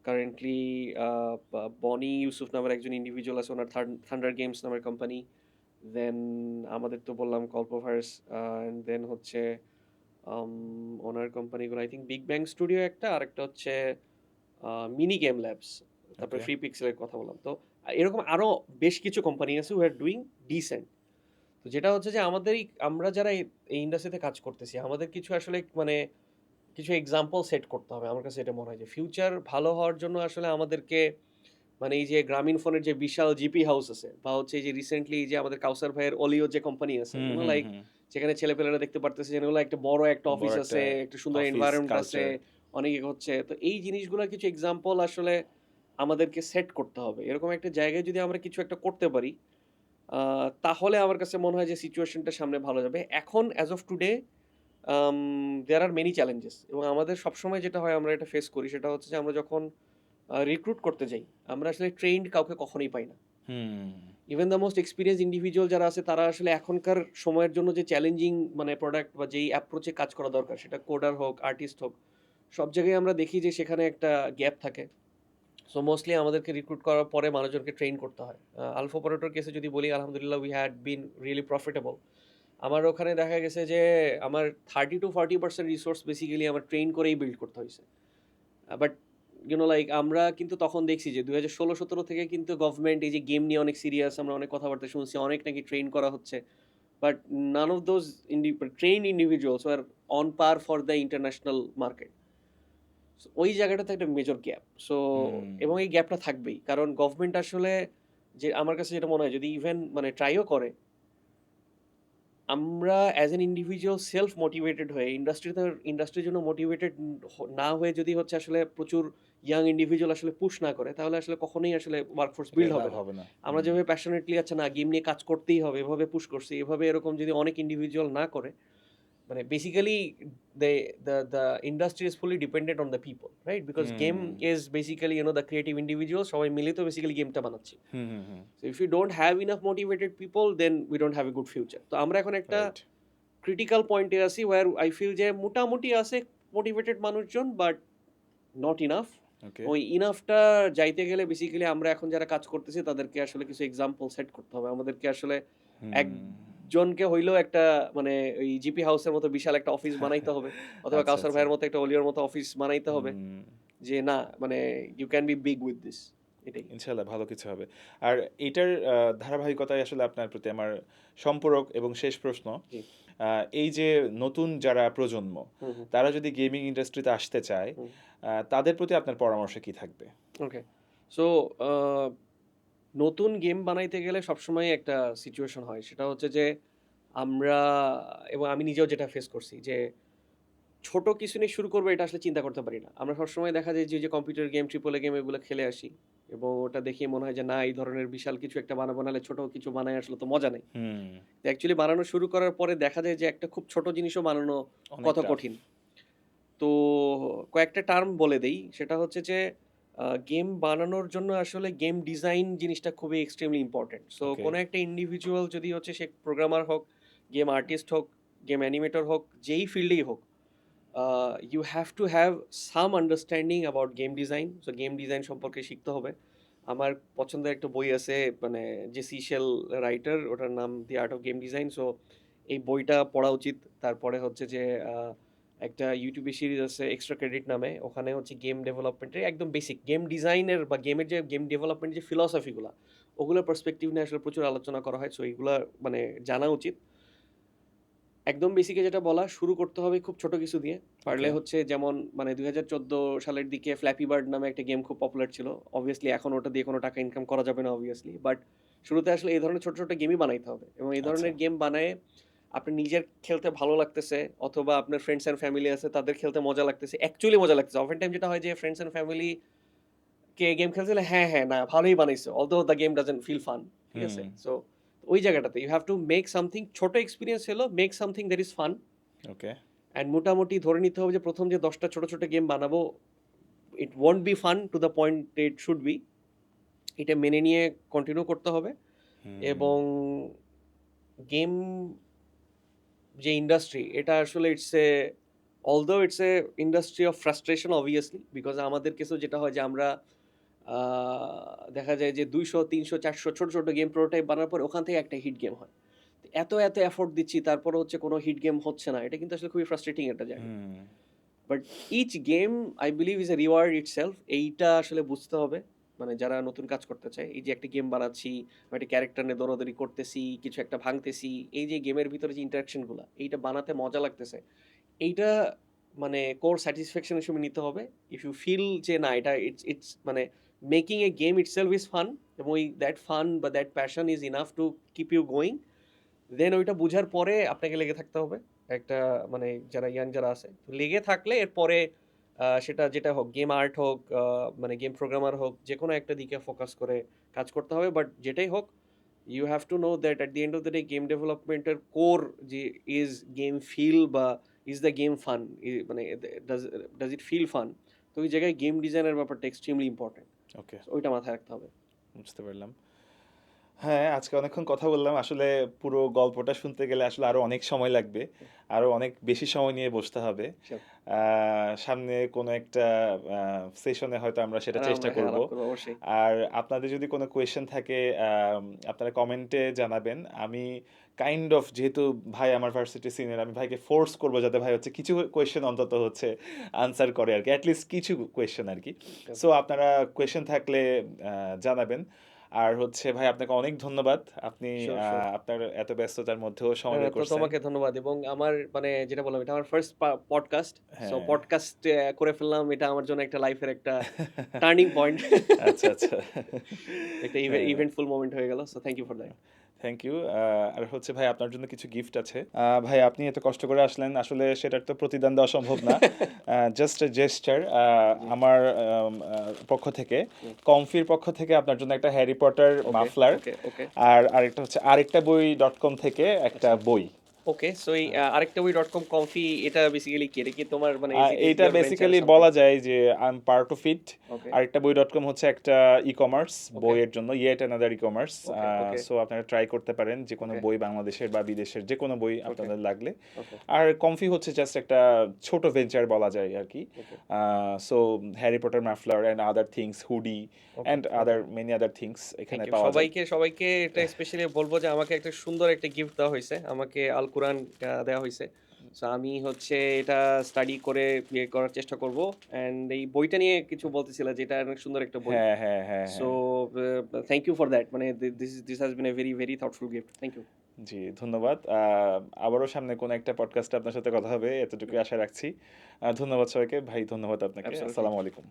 কারেন্টলি আ বনি ইউসুফ নামের একজন ইন্ডিভিজুয়াল আছে। উনার থান্ডার গেমস নামের কোম্পানি। দেন আমাদের তো বললাম কল্পভার্স, অ্যান্ড দেন হচ্ছে আম ওনার কোম্পানিগুলো I think big bang studio একটা, আরেকটা হচ্ছে মিনি গেম ল্যাবস, তারপরে ওকে। ফ্রি পিক্সেলের কথা বললাম। তো এরকম আরো বেশ কিছু কোম্পানি আছে হু আর ডুইং ডিসেন্ট। তো যেটা হচ্ছে যে আমরা যারা এই ইন্ডাস্ট্রিতে কাজ করতেছি, আমাদের কিছু আসলে মানে কিছু এক্সাম্পল সেট করতে হবে। আমার কাছে এটা মনে হয় যে ফিউচার ভালো হওয়ার জন্য আসলে আমাদেরকে মানে এই যে গ্রামীণ ফোনের যে বিশাল জিপি হাউস আছে বা হচ্ছে এই যে রিসেন্টলি যে আমাদের কাউসার ভাইয়ের অলিও যে কোম্পানি আছে, হুম, ইউনো হুম, লাইক হুম। যেখানে ছেলেপেলেরা দেখতে পারতেছে যে এগুলো একটা বড় একটা অফিস বড় একটা আছে, একটা সুন্দর অফিস এনভায়রনমেন্ট আছে, কালচার। অনেক হচ্ছে। তো এই জিনিসগুলোর কিছু এক্সাম্পল আসলে আমাদেরকে সেট করতে হবে। এরকম একটা জায়গায় যদি আমরা কিছু একটা করতে পারি, তাহলে আমার কাছে মনে হয় যে সিচুয়েশনটা সামনে ভালো যাবে। এখন as of today there are many challenges এবং আমাদের সবসময় যেটা হয় আমরা এটা ফেস করি সেটা হচ্ছে যে আমরা যখন রিক্রুট করতে যাই, আমরা আসলে ট্রেইনড কাউকে কখনোই পাই না। Hmm. Even the most experience individual যারা আছে তারা আসলে এখনকার সময়ের জন্য যে চ্যালেঞ্জিং মানে প্রোডাক্ট বা যেই অ্যাপ্রোচে কাজ করা দরকার সেটা কোডার হোক, আর্টিস্ট হোক, সব জায়গায় আমরা দেখি যে সেখানে একটা গ্যাপ থাকে। সো মোস্টলি আমাদেরকে রিক্রুট করার পরে মানুষজনকে ট্রেন করতে হয়। আলফা অপারেটর কেসে যদি বলি আলহামদুলিল্লাহ we had been really profitable. আমার ওখানে দেখা গেছে যে আমার 30-40% রিসোর্স বেসিক্যালি আমার ট্রেন করেই বিল্ড করতে হইছে। বাট লাইক আমরা কিন্তু তখন দেখছি যে 2016-17 থেকে কিন্তু গভর্নমেন্ট এই যে গেম নিয়ে অনেক সিরিয়াস, আমরা অনেক কথাবার্তা শুনছি, অনেক নাকি ট্রেন করা হচ্ছে। But none of those trained individuals are on par for the international market. ওই জায়গাটাতে একটা মেজর গ্যাপ। সো হুম। এবং এই গ্যাপটা থাকবেই। কারণ গভর্নমেন্ট আসলে যে আমার কাছে যেটা মনে হয় যদি ইভেন মানে ট্রাইও করে, আমরা as an individual self motivated হয়ে ইন্ডাস্ট্রির জন্য মোটিভেটেড না হয়ে যদি হচ্ছে আসলে প্রচুর ইয়াং ইন্ডিভিজুয়াল আসলে পুশ না করে তাহলে আসলে কখনোই আসলে ওয়ার্কফোর্স এটা বিল্ড হবে লাভ না। হবে না। আমরা হুম। যেভাবে প্যাশনেটলি আচ্ছা না গেম নিয়ে কাজ করতেই হবে এভাবে পুশ করছি, এভাবে এরকম যদি অনেক ইন্ডিভিজুয়াল না করে, মানে basically the industry is fully dependent on the people, right? Because game hmm. is basically the creative individuals সবাই মিলে তো বেসিক্যালি গেমটা বানাচ্ছি। হুম, হুম, হুম। So if you don't have enough motivated people then we don't have a good future. তো আমরা এখন একটা right. Critical পয়েন্টে আছি ওয়্যার আই ফিল যে মোটামুটি আছে মোটিভেটেড মানুষজন বাট নট ইনাফ। ওকে। ওই ইনাফটা যাইতে গেলে বেসিক্যালি আমরা এখন যারা কাজ করতেছি তাদেরকে আসলে কিছু এক্সাম্পল সেট করতে হবে। আমাদেরকে আসলে হুম। একজনকে হইলেও একটা মানে ওই জিপি হাউসের মতো বিশাল একটা অফিস বানাইতে হবে অথবা আচ্ছা, কাউসার আচ্ছা। ভাইয়ের মতো একটা অলিওর মতো অফিস বানাইতে হবে হুম। যে না মানে you can be big with this, এটাই। ইনশাআল্লাহ ভালো কিছু হবে। আর এইটার ধারাবাহিকতায় আসলে আপনার প্রতি আমার সম্পূরক এবং শেষ প্রশ্ন। জি। এই যে নতুন যারা প্রজন্ম, হুম হুম তারা যদি গেমিং ইন্ডাস্ট্রিতে আসতে চায়, হুম তাদের প্রতি আপনার পরামর্শ কি থাকবে? ওকে। সো নতুন গেম বানাইতে গেলে সবসময় একটা সিচুয়েশন হয় সেটা হচ্ছে যে আমরা এবং আমি নিজেও যেটা ফেস করছি যে ছোট কিছু নিয়ে শুরু করবো এটা আসলে চিন্তা করতে পারি না। আমরা সবসময় দেখা যায় যে computer game, triple A game এগুলো খেলে আসি এবং ওটা দেখে মনে হয় যে না এই ধরনের বিশাল কিছু একটা বানালে ছোট কিছু বানায় আসলে তো মজা নেই। হুম। তো অ্যাকচুয়ালি বানানো শুরু করার পরে দেখা যায় যে একটা খুব ছোট জিনিসও বানানো অনেক কত টাফ। কঠিন। তো কয়েকটা টার্ম বলে দেই। সেটা হচ্ছে যে গেম বানানোর জন্য আসলে গেম ডিজাইন জিনিসটা খুবই এক্সট্রিমলি ইম্পোর্টেন্ট। So okay. কোনো একটা ইন্ডিভিজুয়াল যদি হচ্ছে সে প্রোগ্রামার হোক, গেম আর্টিস্ট হোক, গেম অ্যানিমেটর হোক, যেই ফিল্ডেই হোক, you have to have some understanding about game design. So game design সম্পর্কে শিখতে হবে। আমার পছন্দের একটা বই আছে মানে যে সিশেল রাইটার, ওটার নাম দি art of game design. So এই বইটা পড়া উচিত। তারপরে হচ্ছে যে একটা ইউটিউবে সিরিজ আছে এক্সট্রা ক্রেডিট নামে, ওখানে হচ্ছে গেম ডেভেলপমেন্টের একদম বেসিক গেম ডিজাইনের বা গেমের যে গেম ডেভেলপমেন্টের যে ফিলসফিগুলো ওগুলোর পার্সপেক্টিভ নিয়ে আসলে প্রচুর আলোচনা করা হয়। সো এইগুলা মানে জানা উচিত। একদম বেসিকে যেটা বলা শুরু করতে হবে খুব ছোট কিছু দিয়ে। পারলে ওকে। হচ্ছে যেমন মানে 2014 সালের দিকে ফ্ল্যাপি বার্ড নামে একটা গেম খুব পপুলার ছিল। অবভিয়াসলি এখন ওটা দিয়ে কোনো টাকা ইনকাম করা যাবে না অবভিয়াসলি। বাট শুরুতে আসলে এই ধরনের ছোট, ছোট গেমই বানাইতে হবে এবং এই আচ্ছা। ধরনের গেম বানায়ে আপনার নিজের খেলতে ভালো লাগতেছে অথবা আপনার ফ্রেন্ডস অ্যান্ড ফ্যামিলি আছে তাদের খেলতে মজা লাগতেছে। অ্যাকচুয়ালি মজা লাগতেছে। অফেন টাইম যেটা হয় যে ফ্রেন্ডস অ্যান্ড ফ্যামিলি কে গেম খেলছিলে হ্যাঁ, হ্যাঁ, না ভালোই বানাইছো। Although the game doesn't feel fun. ঠিক আছে? হুম। সো ওই জায়গাটাতে you have to make something ছোট এক্সপেরিয়েন্স হলো make something that is fun. Okay. And মোটামুটি ধরে নিতে হবে যে প্রথম যে 10টা ছোট, ছোট গেম বানাবো ইট won't be fun to the point it should be. এটা মেনে নিয়ে কন্টিনিউ করতে হবে হুম। এবং গেম যে ইন্ডাস্ট্রি এটা আসলে although it's a industry of frustration obviously because আমাদের কেসেও যেটা হয় যে আমরা দেখা যায় যে 200, 300, 400 ছোট, ছোট গেম প্রোটোটাইপ বানানোর পর ওখান থেকে একটা হিট গেম হয়। এত এফোর্ট দিচ্ছি তারপরে হচ্ছে কোনো হিট গেম হচ্ছে না। এটা কিন্তু আসলে খুবই ফ্রাস্ট্রেটিং একটা জায়গা। Hmm. But each game I believe is a reward itself. এইটা আসলে বুঝতে হবে, মানে যারা নতুন কাজ করতে চায়। এই যে একটা গেম বানাচ্ছি, আমি একটা ক্যারেক্টার নিয়ে দৌড়াদৌড়ি করতেছি, কিছু একটা ভাঙতেছি, এই যে গেমের ভিতরে যে ইন্টারাকশনগুলা, এইটা বানাতে মজা লাগতেছে, এইটা মানে কোর স্যাটিসফ্যাকশন হিসেবে নিতে হবে। ইফ ইউ ফিল যে না এটা ইটস ইটস মানে making a game itself is fun, এবং ওই দ্যাট ফান বা that passion is enough to keep you going, then ওইটা বুঝার পরে আপনাকে লেগে থাকতে হবে। একটা মানে যারা ইয়াং যারা আছে, তো লেগে থাকলে এরপরে সেটা যেটা হোক, গেম আর্ট হোক, মানে গেম প্রোগ্রামার হোক, যে কোনো একটা দিকে ফোকাস করে কাজ করতে হবে। বাট যেটাই হোক, you have to know that at the end of the day game ডেভেলপমেন্টের কোর যে ইজ গেম ফিল বা ইজ দ্য গেম ফান, মানে does does it feel fun. তো ওই জায়গায় গেম ডিজাইনের ব্যাপারটা এক্সট্রিমলি ইম্পর্টেন্ট, ওকে, ওইটা মাথায় রাখতে হবে। বুঝতে পারলাম। হ্যাঁ, আজকে অনেকক্ষণ কথা বললাম। আসলে পুরো গল্পটা শুনতে গেলে আসলে আরো অনেক সময় লাগবে। আরো অনেক বেশি সময় নিয়ে বসতে হবে। Sure. সামনে কোনো একটা সেশনে হয়তো আমরা সেটা আর চেষ্টা আমরা হ্যাঁ করব। আলাপ করবো অবশ্যই। আর আপনাদের যদি কোনো কোয়েশ্চেন থাকে আপনারা কমেন্টে জানাবেন। আমি কাইন্ড অফ, যেহেতু ভাই আমার ভার্সিটি সিনিয়র, আমি ভাইকে ফোর্স করবো যাতে ভাই হচ্ছে কিছু কোয়েশ্চেন অন্তত হচ্ছে আনসার করে আর কি, অ্যাটলিস্ট কিছু কোয়েশ্চেন আর কি। Sure. সো আপনারা কোয়েশ্চেন থাকলে জানাবেন। আর হচ্ছে ভাই আপনাকে অনেক ধন্যবাদ, আপনি শিওর, শিওর। আপনার এত ব্যস্ততার মধ্যেও সময় না, বের তো করছেন। তোমাকে ধন্যবাদ। এবং আমার মানে যেটা বললাম, এটা আমার ফার্স্ট পডকাস্ট। সো হ্যাঁ। পডকাস্ট করে ফেললাম, এটা আমার জন্য একটা লাইফের একটা টার্নিং পয়েন্ট। আচ্ছা আচ্ছা। একটা হ্যাঁ, ইভেন্টফুল মোমেন্ট হয়ে গেল। So thank you for that. Thank you. আর হচ্ছে ভাই আপনার জন্য কিছু গিফট আছে। ভাই আপনি এত কষ্ট করে আসলেন, আসলে সেটার তো প্রতিদান দেওয়া সম্ভব না। জাস্ট এ জেস্টার, আমার পক্ষ থেকে, কমফির পক্ষ থেকে আপনার জন্য একটা হ্যারি পটার ওকে, মাফলার। ওকে, ওকে। আর আরেকটা হচ্ছে আরেকটা বই ডট কম থেকে একটা আচ্ছা। বই। ওকে, সো এই আরেকটা বই.com কমফি, এটা বেসিক্যালি কি? এটা কি তোমার মানে ইজ এইটা ইওর ভেঞ্চার বেসিক্যালি সামথিং? বলা যায় যে I am part of it. Okay, আরেকটা বই ডট কম হচ্ছে একটা ই কমার্স ওকে, বইয়ের জন্য, ইয়েট অ্যানাদার ই কমার্স। ওকে, ওকে, সো আপনারা ট্রাই করতে পারেন যে কোনো ওকে, বই, বাংলাদেশের বা বিদেশের যে কোনো বই ওকে, আপনাদের লাগলে। ওকে, আর কমফি হচ্ছে জাস্ট একটা ছোট ভেঞ্চার বলা যায় আর কি। Okay, so Harry Potter muffler and other things, hoodie okay, and okay. Other many other things thank এখানে ইউ। পাওয়া যায়। সবাইকে এটা স্পেশালি বলবো যে আমাকে একটা সুন্দর একটা গিফট দেওয়া হয়েছে। আমাকে আল কুরআন দেওয়া হয়েছে। সো আমি হচ্ছে এটা স্টাডি করে ইয়ে করার চেষ্টা করব। অ্যান্ড এই বইটা নিয়ে কিছু বলতেছিলা, যে এটা অনেক সুন্দর একটা বই। হ্যাঁ হ্যাঁ হ্যাঁ সো হ্যাঁ। Thank you for that. মানে this has been a very, very thoughtful gift. Thank you. জি, ধন্যবাদ। আবারও সামনে কোনো একটা পডকাস্টে আপনার সাথে কথা হবে, এতটুকুই আশা রাখছি। ধন্যবাদ সবাইকে। ভাই ধন্যবাদ আপনাকে। অ্যাবসলিউটলি। আসসালামু আলাইকুম।